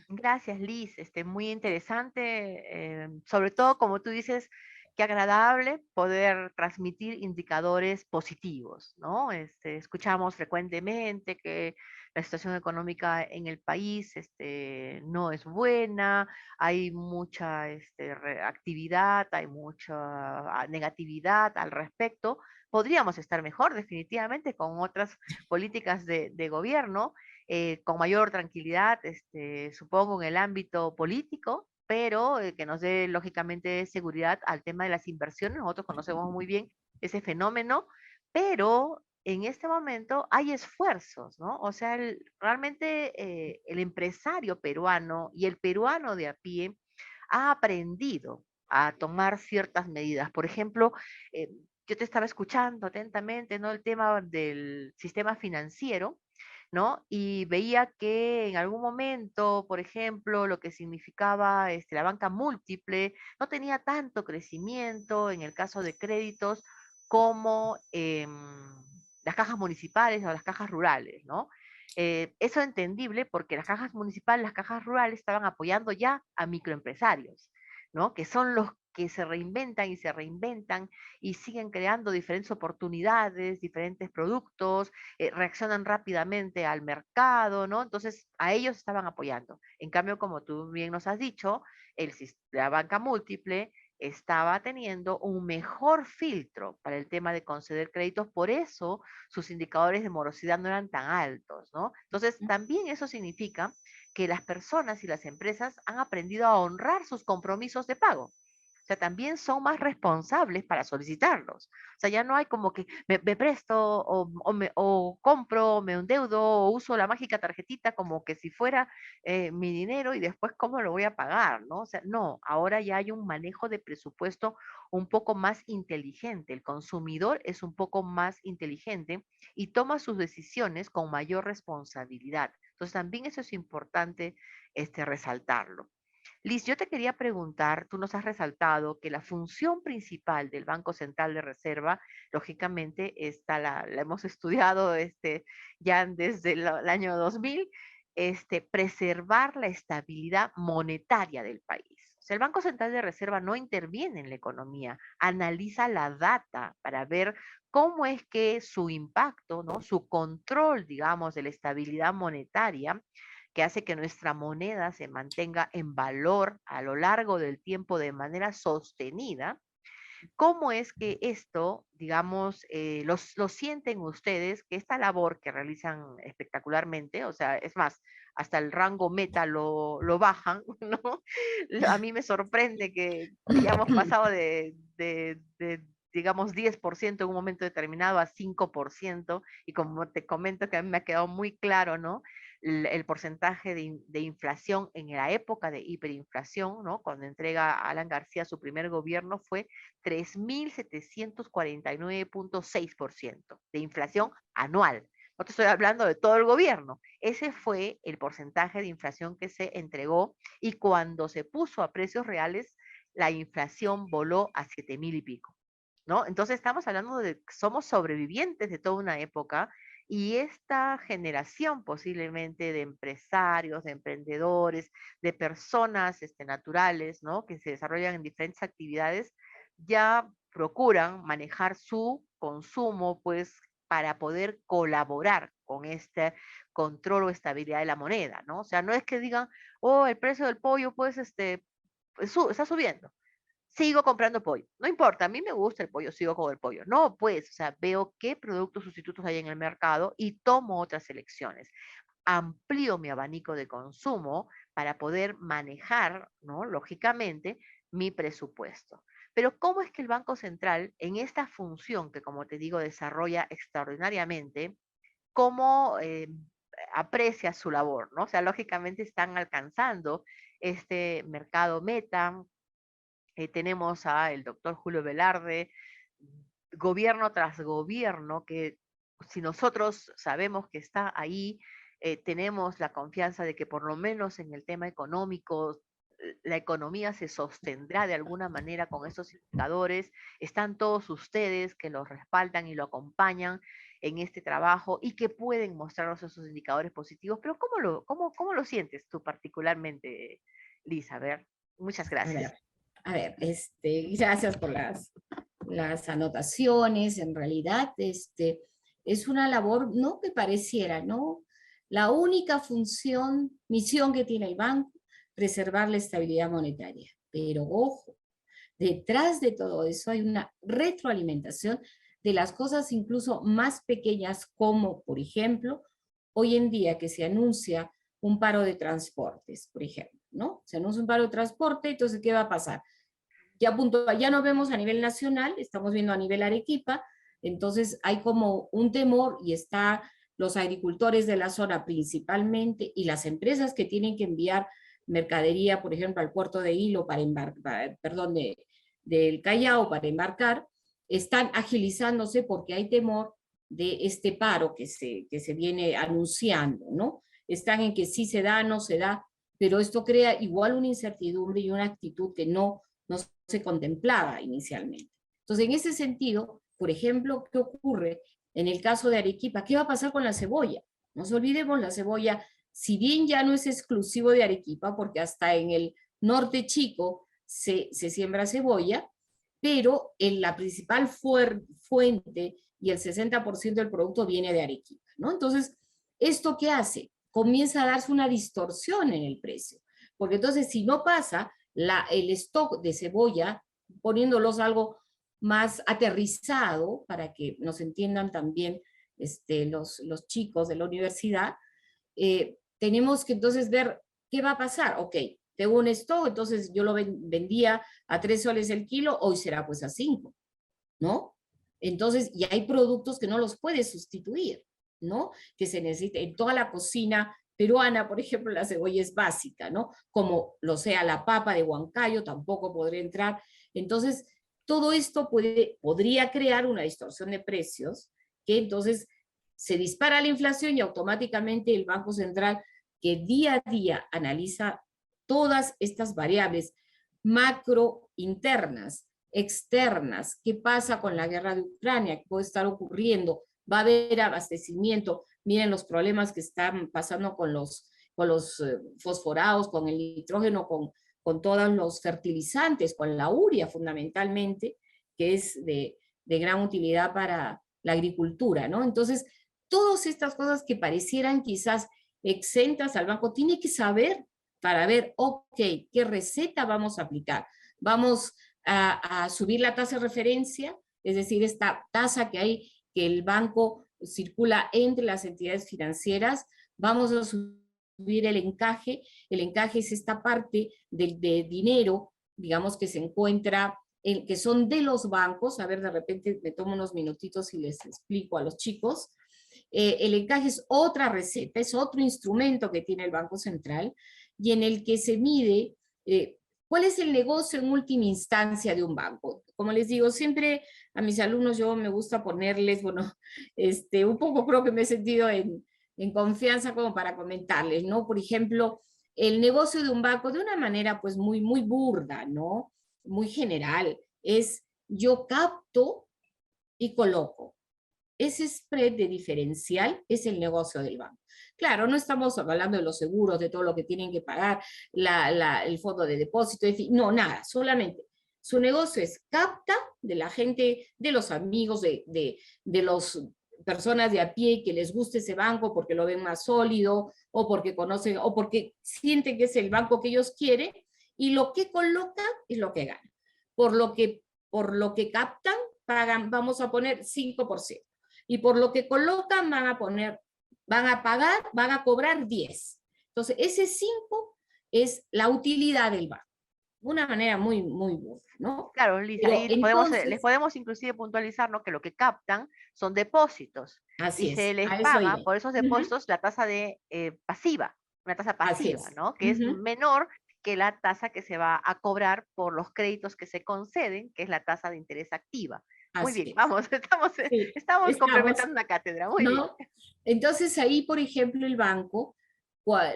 Gracias, Liz. Muy interesante, sobre todo, como tú dices, qué agradable poder transmitir indicadores positivos, ¿no? Escuchamos frecuentemente que la situación económica en el país no es buena, hay mucha actividad, hay mucha negatividad al respecto. Podríamos estar mejor, definitivamente, con otras políticas de gobierno, con mayor tranquilidad, supongo, en el ámbito político, pero que nos dé lógicamente seguridad al tema de las inversiones. Nosotros conocemos muy bien ese fenómeno, pero en este momento hay esfuerzos, ¿no? O sea, realmente el empresario peruano y el peruano de a pie ha aprendido a tomar ciertas medidas. Por ejemplo, yo te estaba escuchando atentamente, ¿no? El tema del sistema financiero, ¿no? Y veía que en algún momento, por ejemplo, lo que significaba la banca múltiple no tenía tanto crecimiento en el caso de créditos como las cajas municipales o las cajas rurales, ¿no? Eso es entendible porque las cajas municipales, las cajas rurales estaban apoyando ya a microempresarios, ¿no? Que son los que se reinventan y se reinventan y siguen creando diferentes oportunidades, diferentes productos, reaccionan rápidamente al mercado, ¿no? Entonces, a ellos estaban apoyando. En cambio, como tú bien nos has dicho, la banca múltiple estaba teniendo un mejor filtro para el tema de conceder créditos, por eso sus indicadores de morosidad no eran tan altos, ¿no? Entonces, también eso significa que las personas y las empresas han aprendido a honrar sus compromisos de pago. O sea, también son más responsables para solicitarlos. O sea, ya no hay como que me presto o compro, me endeudo o uso la mágica tarjetita como que si fuera mi dinero y después cómo lo voy a pagar, ¿no? O sea, no, ahora ya hay un manejo de presupuesto un poco más inteligente. El consumidor es un poco más inteligente y toma sus decisiones con mayor responsabilidad. Entonces, también eso es importante resaltarlo. Liz, yo te quería preguntar, tú nos has resaltado que la función principal del Banco Central de Reserva, lógicamente, la hemos estudiado ya desde el año 2000, preservar la estabilidad monetaria del país. O sea, el Banco Central de Reserva no interviene en la economía, analiza la data para ver cómo es que su impacto, ¿no? Su control, digamos, de la estabilidad monetaria que hace que nuestra moneda se mantenga en valor a lo largo del tiempo de manera sostenida. ¿Cómo es que esto, digamos, lo sienten ustedes, que esta labor que realizan espectacularmente, o sea, es más, hasta el rango meta lo bajan, ¿no? A mí me sorprende que hayamos pasado de digamos, 10% en un momento determinado a 5%, y como te comento que a mí me ha quedado muy claro, ¿no? El porcentaje de inflación en la época de hiperinflación, ¿no? Cuando entrega Alan García su primer gobierno fue 3.749.6% de inflación anual. No te estoy hablando de todo el gobierno. Ese fue el porcentaje de inflación que se entregó, y cuando se puso a precios reales, la inflación voló a 7.000 y pico, ¿no? Entonces estamos hablando de que somos sobrevivientes de toda una época, y esta generación posiblemente de empresarios, de emprendedores, de personas naturales, ¿no? Que se desarrollan en diferentes actividades, ya procuran manejar su consumo, pues, para poder colaborar con este control o estabilidad de la moneda, ¿no? O sea, no es que digan, oh, el precio del pollo, pues, está subiendo, sigo comprando pollo. No importa, a mí me gusta el pollo, sigo con el pollo. No, pues, o sea, veo qué productos sustitutos hay en el mercado y tomo otras elecciones. Amplío mi abanico de consumo para poder manejar, ¿no? Lógicamente, mi presupuesto. Pero ¿cómo es que el Banco Central, en esta función que, como te digo, desarrolla extraordinariamente, cómo aprecia su labor, ¿no? O sea, lógicamente están alcanzando este mercado meta. Tenemos a el doctor Julio Velarde, gobierno tras gobierno, que si nosotros sabemos que está ahí, tenemos la confianza de que por lo menos en el tema económico, la economía se sostendrá de alguna manera con estos indicadores. Están todos ustedes que los respaldan y lo acompañan en este trabajo y que pueden mostrarnos esos indicadores positivos. Pero ¿cómo lo sientes tú particularmente, Lisa? A ver, muchas A gracias. ver, gracias por las anotaciones. En realidad, es una labor, no que pareciera, ¿no? La única función, misión que tiene el banco, preservar la estabilidad monetaria. Pero ojo, detrás de todo eso hay una retroalimentación de las cosas incluso más pequeñas, como, por ejemplo, hoy en día que se anuncia un paro de transportes, por ejemplo, ¿no? Se anuncia un paro de transporte, entonces, ¿qué va a pasar? Ya no vemos a nivel nacional, estamos viendo a nivel Arequipa, entonces hay como un temor y está los agricultores de la zona principalmente y las empresas que tienen que enviar mercadería, por ejemplo, al puerto de Hilo para embarcar, perdón, del Callao para embarcar, están agilizándose porque hay temor de este paro que se viene anunciando, ¿no? Están en que sí se da, no se da, pero esto crea igual una incertidumbre y una actitud que no se contemplaba inicialmente. Entonces, en ese sentido, por ejemplo, ¿qué ocurre en el caso de Arequipa? ¿Qué va a pasar con la cebolla? No nos olvidemos, la cebolla, si bien ya no es exclusivo de Arequipa, porque hasta en el norte chico se siembra cebolla, pero la principal fuente y el 60% del producto viene de Arequipa, ¿no? Entonces, ¿esto qué hace? Comienza a darse una distorsión en el precio, porque entonces si no pasa, el stock de cebolla, poniéndolos algo más aterrizado para que nos entiendan también los chicos de la universidad, tenemos que entonces ver qué va a pasar. Ok, tengo un stock, entonces yo lo vendía a 3 soles el kilo, hoy será pues a 5, ¿no? Entonces, y hay productos que no los puedes sustituir, ¿no? Que se necesita en toda la cocina peruana, por ejemplo, la cebolla es básica, ¿no? Como lo sea la papa de Huancayo, tampoco podría entrar. Entonces, todo esto podría crear una distorsión de precios, que entonces se dispara la inflación y automáticamente el Banco Central, que día a día analiza todas estas variables macro internas, externas, qué pasa con la guerra de Ucrania, qué puede estar ocurriendo, va a haber abastecimiento, miren los problemas que están pasando con los fosforados, con el nitrógeno, con todos los fertilizantes, con la urea fundamentalmente, que es de gran utilidad para la agricultura, ¿no? Entonces, todas estas cosas que parecieran quizás exentas al banco, tiene que saber para ver, ok, qué receta vamos a aplicar. Vamos a subir la tasa de referencia, es decir, esta tasa que hay, que el banco circula entre las entidades financieras, vamos a subir el encaje es esta parte de dinero, digamos, que se encuentra, que son de los bancos, a ver, de repente me tomo unos minutitos y les explico a los chicos. El encaje es otra receta, es otro instrumento que tiene el Banco Central y en el que se mide cuál es el negocio en última instancia de un banco. Como les digo, siempre a mis alumnos yo me gusta ponerles, bueno, un poco creo que me he sentido en confianza como para comentarles, ¿no? Por ejemplo, el negocio de un banco de una manera pues muy, muy burda, ¿no? Muy general, es yo capto y coloco. Ese spread de diferencial es el negocio del banco. Claro, no estamos hablando de los seguros, de todo lo que tienen que pagar, el fondo de depósito, en fin, no, nada, solamente su negocio es capta de la gente, de los amigos, de las personas de a pie que les guste ese banco porque lo ven más sólido o porque conocen o porque sienten que es el banco que ellos quieren y lo que colocan es lo que ganan. Por lo que captan, pagan, vamos a poner 5%. Y por lo que colocan van a pagar, van a cobrar 10. Entonces, ese 5 es la utilidad del banco. una manera muy, muy burda, ¿no? Claro, Liz, Pero ahí les entonces, podemos inclusive puntualizar, ¿no? Que lo que captan son depósitos y así se es, les a eso paga iba. por esos Ujú, depósitos la tasa de pasiva, una tasa así pasiva, es. ¿no? Que es Ujú, menor que la tasa que se va a cobrar por los créditos que se conceden, que es la tasa de interés activa. Muy así bien, es. vamos, Sí, estamos estamos, complementando una cátedra, muy bien. ¿no? Entonces ahí, por ejemplo, el banco,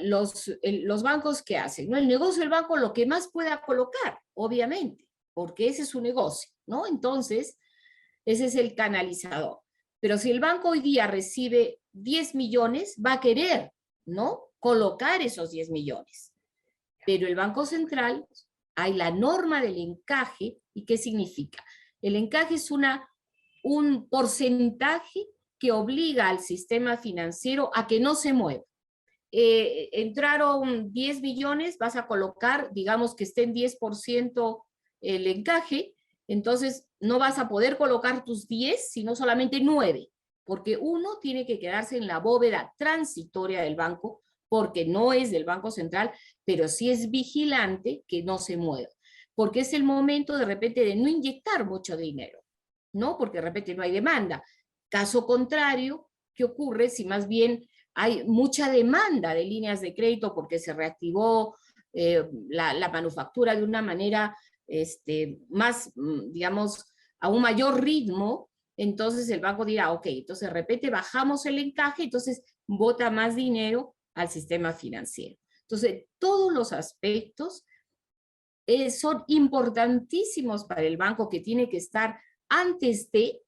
los bancos, ¿qué hacen? ¿No? El negocio del banco lo que más pueda colocar, obviamente, porque ese es su negocio, ¿no? Entonces, ese es el canalizador. Pero si el banco hoy día recibe 10 millones, va a querer, ¿no? Colocar esos 10 millones. Pero el Banco Central, hay la norma del encaje, ¿y qué significa? El encaje es un porcentaje que obliga al sistema financiero a que no se mueva. Entraron 10 millones, vas a colocar, digamos que esté en 10% el encaje, entonces no vas a poder colocar tus 10, sino solamente 9, porque uno tiene que quedarse en la bóveda transitoria del banco, porque no es del Banco Central, pero sí es vigilante que no se mueva, porque es el momento de repente de no inyectar mucho dinero, ¿no? Porque de repente no hay demanda. Caso contrario, ¿qué ocurre si más bien hay mucha demanda de líneas de crédito porque se reactivó la manufactura de una manera más, digamos, a un mayor ritmo? Entonces el banco dirá, ok, entonces de repente bajamos el encaje, entonces bota más dinero al sistema financiero. Entonces, todos los aspectos son importantísimos para el banco, que tiene que estar antes de,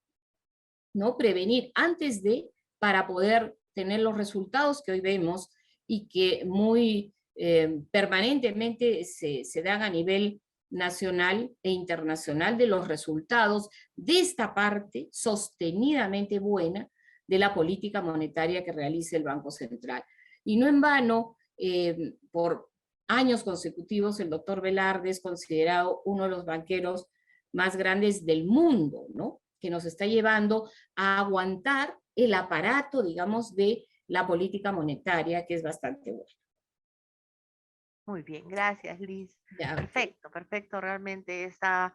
¿no? Prevenir antes de, para poder tener los resultados que hoy vemos y que muy permanentemente se dan a nivel nacional e internacional, de los resultados de esta parte sostenidamente buena de la política monetaria que realiza el Banco Central. Y no en vano, por años consecutivos, el doctor Velarde es considerado uno de los banqueros más grandes del mundo, ¿no? Que nos está llevando a aguantar el aparato, digamos, de la política monetaria, que es bastante bueno. Muy bien, gracias, Liz. Ya, ok. Perfecto, perfecto. Realmente esta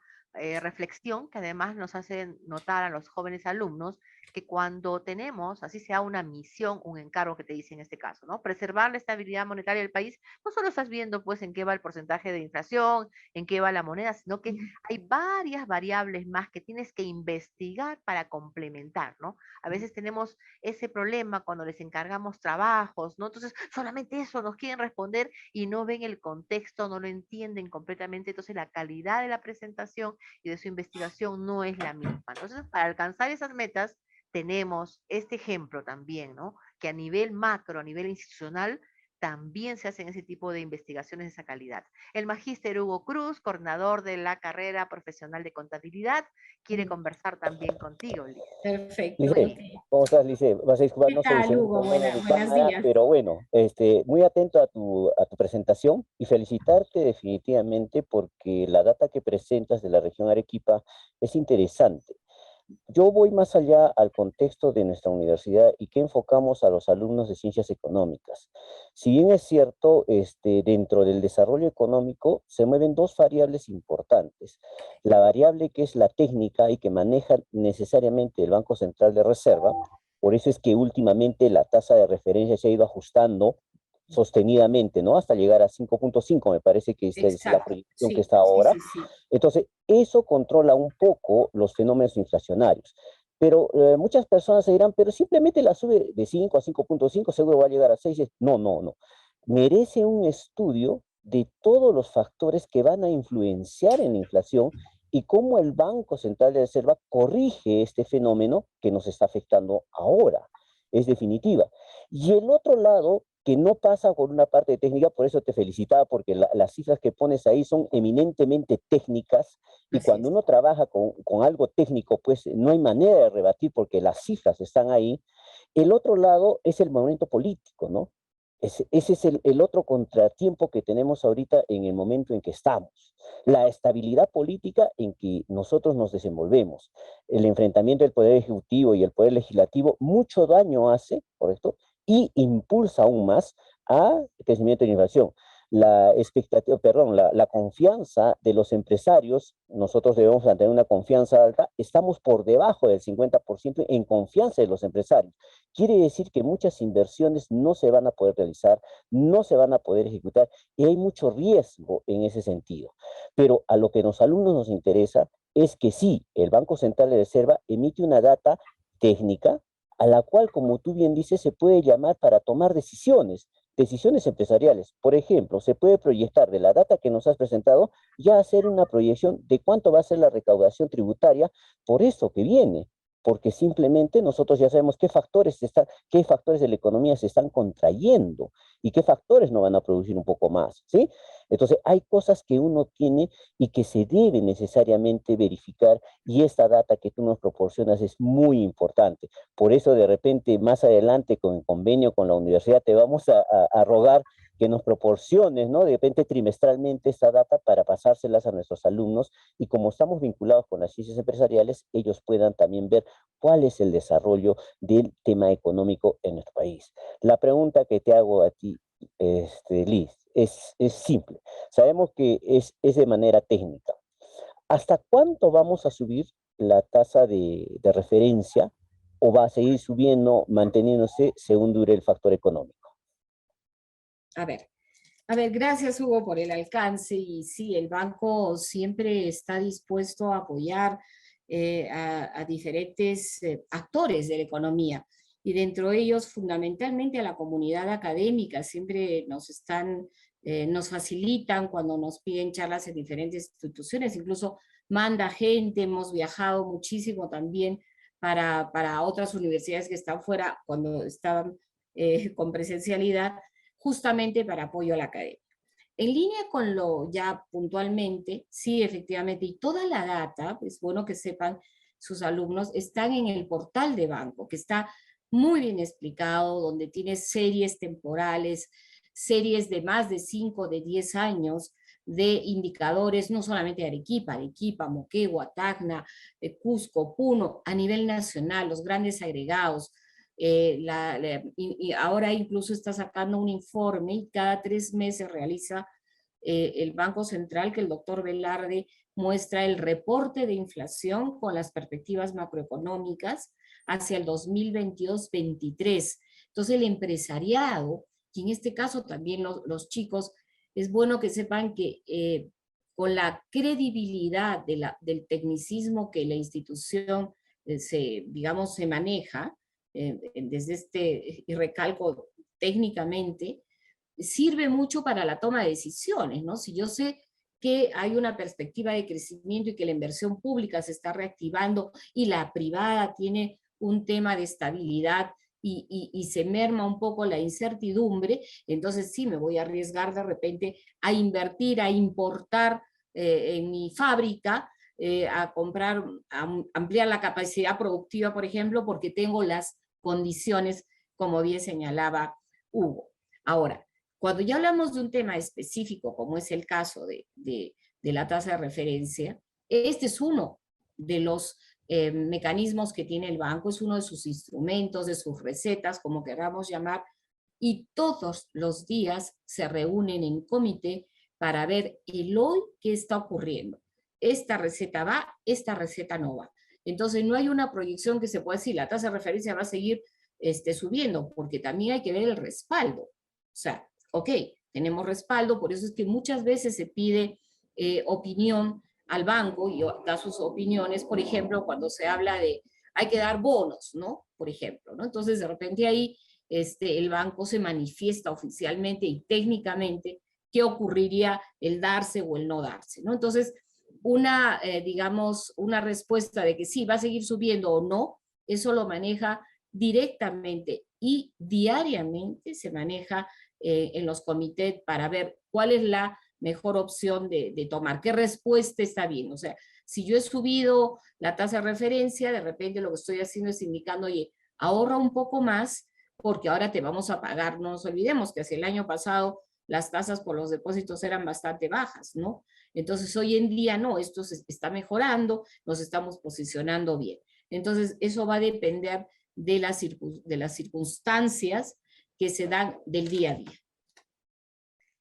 reflexión que además nos hace notar a los jóvenes alumnos que cuando tenemos, así sea una misión, un encargo que te dice en este caso, ¿no? Preservar la estabilidad monetaria del país, no solo estás viendo pues en qué va el porcentaje de inflación, en qué va la moneda, sino que hay varias variables más que tienes que investigar para complementar, ¿no? A veces tenemos ese problema cuando les encargamos trabajos, ¿no? Entonces, solamente eso nos quieren responder y no ven el contexto, no lo entienden completamente, entonces la calidad de la presentación y de su investigación no es la misma. Entonces, para alcanzar esas metas, tenemos este ejemplo también, ¿no? Que a nivel macro, a nivel institucional, también se hacen ese tipo de investigaciones de esa calidad. El magíster Hugo Cruz, coordinador de la carrera profesional de contabilidad, quiere conversar también contigo, Liz. Perfecto, Lice, ok. ¿cómo estás, Lice? Vas a disculpar, ¿Qué no tal, solucioné el Hugo? problema de mi Buenos cámara, días. pero bueno, muy atento a tu presentación y felicitarte definitivamente porque la data que presentas de la región Arequipa es interesante. Yo voy más allá al contexto de nuestra universidad y que enfocamos a los alumnos de ciencias económicas. Si bien es cierto, dentro del desarrollo económico se mueven dos variables importantes. La variable que es la técnica y que maneja necesariamente el Banco Central de Reserva, por eso es que últimamente la tasa de referencia se ha ido ajustando sostenidamente, ¿no? Hasta llegar a 5.5, me parece que esta es la Exacto, proyección que sí, está sí, ahora. sí, sí. Entonces, eso controla un poco los fenómenos inflacionarios. Pero muchas personas se dirán, pero simplemente la sube de 5 a 5.5, seguro va a llegar a 6. No, no, no. Merece un estudio de todos los factores que van a influenciar en la inflación y cómo el Banco Central de Reserva corrige este fenómeno que nos está afectando ahora. Es definitiva. Y el otro lado, que no pasa por una parte técnica, por eso te felicitaba, porque las cifras que pones ahí son eminentemente técnicas, y Así cuando es. uno trabaja con algo técnico, pues no hay manera de rebatir porque las cifras están ahí. El otro lado es el momento político, ¿no? Ese es el otro contratiempo que tenemos ahorita en el momento en que estamos. La estabilidad política en que nosotros nos desenvolvemos. El enfrentamiento del Poder Ejecutivo y el Poder Legislativo mucho daño hace, ¿correcto? Y impulsa aún más a crecimiento de la inflación. la expectativa, perdón, la confianza de los empresarios, nosotros debemos mantener una confianza alta, estamos por debajo del 50% en confianza de los empresarios. Quiere decir que muchas inversiones no se van a poder realizar, no se van a poder ejecutar, y hay mucho riesgo en ese sentido. Pero a lo que los alumnos nos interesa es que sí, el Banco Central de Reserva emite una data técnica a la cual, como tú bien dices, se puede llamar para tomar decisiones empresariales. Por ejemplo, se puede proyectar de la data que nos has presentado, ya hacer una proyección de cuánto va a ser la recaudación tributaria por eso que viene, porque simplemente nosotros ya sabemos qué factores de la economía se están contrayendo y qué factores no van a producir un poco más, ¿sí? Entonces, hay cosas que uno tiene y que se debe necesariamente verificar, y esta data que tú nos proporcionas es muy importante. Por eso, de repente, más adelante, con el convenio con la universidad, te vamos a rogar que nos proporciones, ¿no? De repente trimestralmente esta data para pasárselas a nuestros alumnos, y como estamos vinculados con las ciencias empresariales, ellos puedan también ver cuál es el desarrollo del tema económico en nuestro país. La pregunta que te hago a ti, Liz, es simple. Sabemos que es de manera técnica. ¿Hasta cuánto vamos a subir la tasa de referencia, o va a seguir subiendo, manteniéndose según dure el factor económico? A ver, gracias Hugo por el alcance, y sí, el banco siempre está dispuesto a apoyar a diferentes actores de la economía, y dentro de ellos fundamentalmente a la comunidad académica. Siempre nos facilitan cuando nos piden charlas en diferentes instituciones, incluso manda gente, hemos viajado muchísimo también para otras universidades que están fuera cuando estaban con presencialidad, justamente para apoyo a la academia. En línea con lo ya puntualmente, sí, efectivamente, y toda la data, es bueno que sepan sus alumnos, están en el portal de banco, que está muy bien explicado, donde tiene series temporales, series de más de 5, de 10 años, de indicadores, no solamente de Arequipa, Moquegua, Tacna, Cusco, Puno, a nivel nacional, los grandes agregados. Y ahora incluso está sacando un informe, y cada 3 meses realiza el Banco Central, que el doctor Velarde muestra el reporte de inflación con las perspectivas macroeconómicas hacia el 2022-23. Entonces el empresariado, y en este caso también los chicos, es bueno que sepan que con la credibilidad del tecnicismo que la institución digamos, se maneja, desde y recalco técnicamente, sirve mucho para la toma de decisiones, ¿no? Si yo sé que hay una perspectiva de crecimiento y que la inversión pública se está reactivando y la privada tiene un tema de estabilidad y se merma un poco la incertidumbre, entonces sí me voy a arriesgar de repente a invertir, a importar en mi fábrica, a comprar, a ampliar la capacidad productiva, por ejemplo, porque tengo las condiciones, como bien señalaba Hugo. Ahora, cuando ya hablamos de un tema específico, como es el caso de la tasa de referencia, este es uno de los mecanismos que tiene el banco, es uno de sus instrumentos, de sus recetas, como queramos llamar, y todos los días se reúnen en comité para ver el hoy qué está ocurriendo. Esta receta va, esta receta no va. Entonces no hay una proyección que se pueda decir, la tasa de referencia va a seguir subiendo, porque también hay que ver el respaldo. O sea, ok, tenemos respaldo, por eso es que muchas veces se pide opinión al banco y da sus opiniones, por ejemplo, cuando se habla de hay que dar bonos, ¿no? Por ejemplo, ¿no? Entonces, de repente ahí el banco se manifiesta oficialmente y técnicamente qué ocurriría el darse o el no darse, ¿no? Entonces, digamos, una respuesta de que sí, va a seguir subiendo o no, eso lo maneja directamente y diariamente se maneja en los comités para ver cuál es la mejor opción de tomar, qué respuesta está bien. O sea, si yo he subido la tasa de referencia, de repente lo que estoy haciendo es indicando, oye, ahorra un poco más porque ahora te vamos a pagar. No nos olvidemos que hacia el año pasado las tasas por los depósitos eran bastante bajas, ¿no? Entonces hoy en día no, esto se está mejorando, nos estamos posicionando bien. Entonces eso va a depender de las circunstancias que se dan del día a día.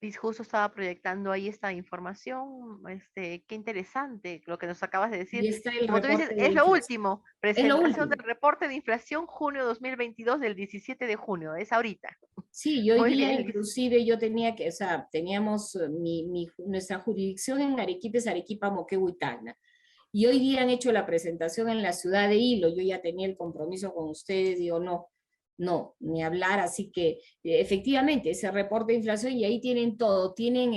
Liz, justo estaba proyectando ahí esta información, qué interesante lo que nos acabas de decir. Y está el Como tú dices, reporte de es lo inflación. último, Es lo presentación último. del reporte de inflación junio 2022 del 17 de junio, es ahorita. Sí, y hoy Muy día bien, Liz. inclusive yo tenía que, o sea, teníamos nuestra jurisdicción en Arequipa es Arequipa, Moquegua y Tacna. Y hoy día han hecho la presentación en la ciudad de Hilo. Yo ya tenía el compromiso con ustedes, digo, no, no, ni hablar. Así que efectivamente, ese reporte de inflación y ahí tienen todo, tienen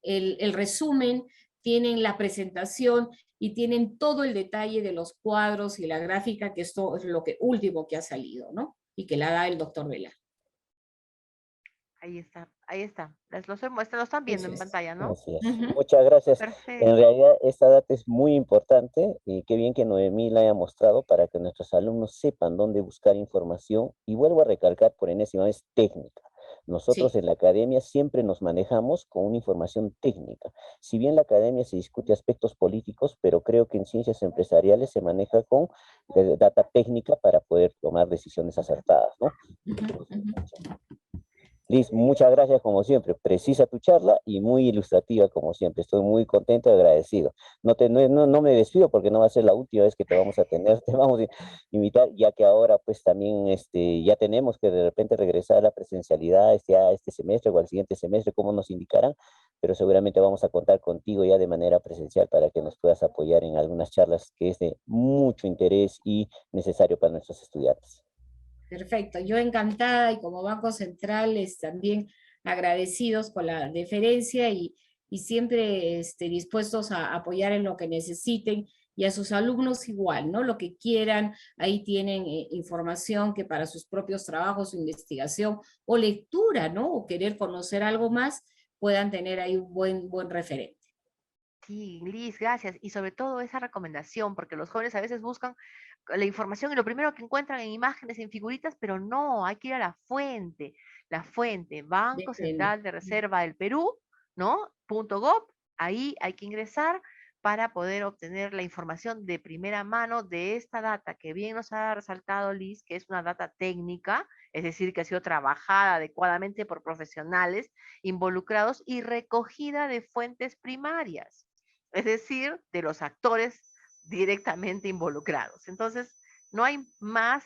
el resumen, tienen la presentación y tienen todo el detalle de los cuadros y la gráfica, que esto es lo que último que ha salido, ¿no? Y que la da el doctor Vela. Ahí está, ahí está. Lo están viendo Eso en es. pantalla, ¿no? Así es. Ujú. Muchas gracias. En Perfecto. realidad, esta data es muy importante y qué bien que Noemí la haya mostrado para que nuestros alumnos sepan dónde buscar información. Y vuelvo a recalcar por enésima vez, técnica. Nosotros Sí. en la academia siempre nos manejamos con una información técnica. Si bien la academia se discute aspectos políticos, pero creo que en ciencias empresariales se maneja con data técnica para poder tomar decisiones acertadas, ¿no? Ujú, ujú. Liz, muchas gracias como siempre. Precisa tu charla y muy ilustrativa como siempre. Estoy muy contento y agradecido. No me despido porque no va a ser la última vez que te vamos a tener. Te vamos a invitar, ya que ahora pues también ya tenemos que de repente regresar a la presencialidad este semestre o al siguiente semestre, como nos indicarán, pero seguramente vamos a contar contigo ya de manera presencial para que nos puedas apoyar en algunas charlas que es de mucho interés y necesario para nuestros estudiantes. Perfecto, yo encantada y como Banco Central también agradecidos por la deferencia y siempre dispuestos a apoyar en lo que necesiten y a sus alumnos igual, ¿no? Lo que quieran, ahí tienen información que para sus propios trabajos o investigación o lectura, ¿no? O querer conocer algo más, puedan tener ahí un buen referente. Sí, Liz, gracias. Y sobre todo esa recomendación, porque los jóvenes a veces buscan la información y lo primero que encuentran en imágenes, en figuritas, pero no, hay que ir a la fuente, Banco Depende. Central de Reserva del Perú, ¿no? .gov, ahí hay que ingresar para poder obtener la información de primera mano de esta data que bien nos ha resaltado Liz, que es una data técnica, es decir, que ha sido trabajada adecuadamente por profesionales involucrados y recogida de fuentes primarias, es decir, de los actores directamente involucrados. Entonces, no hay más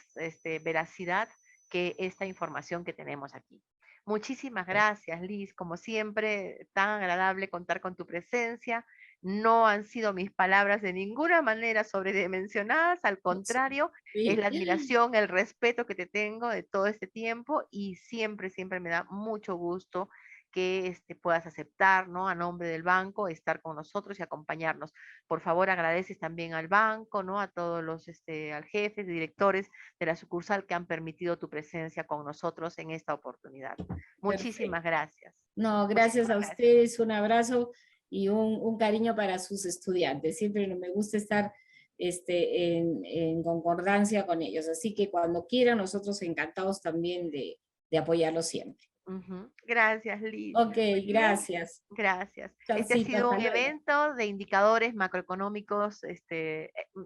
veracidad que esta información que tenemos aquí. Muchísimas gracias, Liz. Como siempre, tan agradable contar con tu presencia. No han sido mis palabras de ninguna manera sobredimensionadas, al contrario, es Sí. la admiración, el respeto que te tengo de todo este tiempo y siempre, siempre me da mucho gusto que puedas aceptar, ¿no? A nombre del banco, estar con nosotros y acompañarnos. Por favor, agradeces también al banco, ¿no? A todos los, al jefe, directores de la sucursal que han permitido tu presencia con nosotros en esta oportunidad. Muchísimas Perfecto. gracias. No, gracias Muchísimas a gracias. ustedes, un abrazo y un cariño para sus estudiantes. Siempre me gusta estar en concordancia con ellos. Así que cuando quieran, nosotros encantados también de apoyarlos siempre. Ujú. Gracias, Liz. Ok, Muy bien. gracias. Gracias. Este ha Chaucito, sido hasta un luego. evento de indicadores macroeconómicos,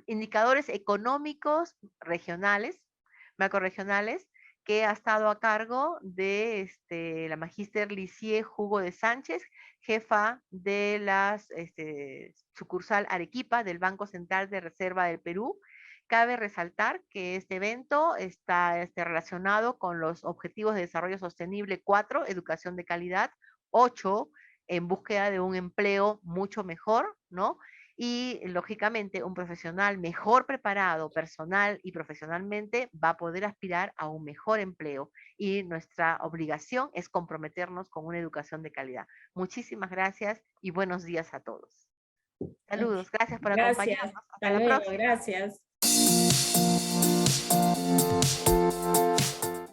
indicadores económicos regionales, macroregionales, que ha estado a cargo de la magíster Licie Hugo de Sánchez, jefa de la sucursal Arequipa del Banco Central de Reserva del Perú. Cabe resaltar que este evento está relacionado con los Objetivos de Desarrollo Sostenible 4, Educación de Calidad, 8, en búsqueda de un empleo mucho mejor, ¿no? Y lógicamente un profesional mejor preparado personal y profesionalmente va a poder aspirar a un mejor empleo y nuestra obligación es comprometernos con una educación de calidad. Muchísimas gracias y buenos días a todos. Ok, Saludos, gracias por gracias. acompañarnos. Hasta Hasta la luego, próxima. gracias.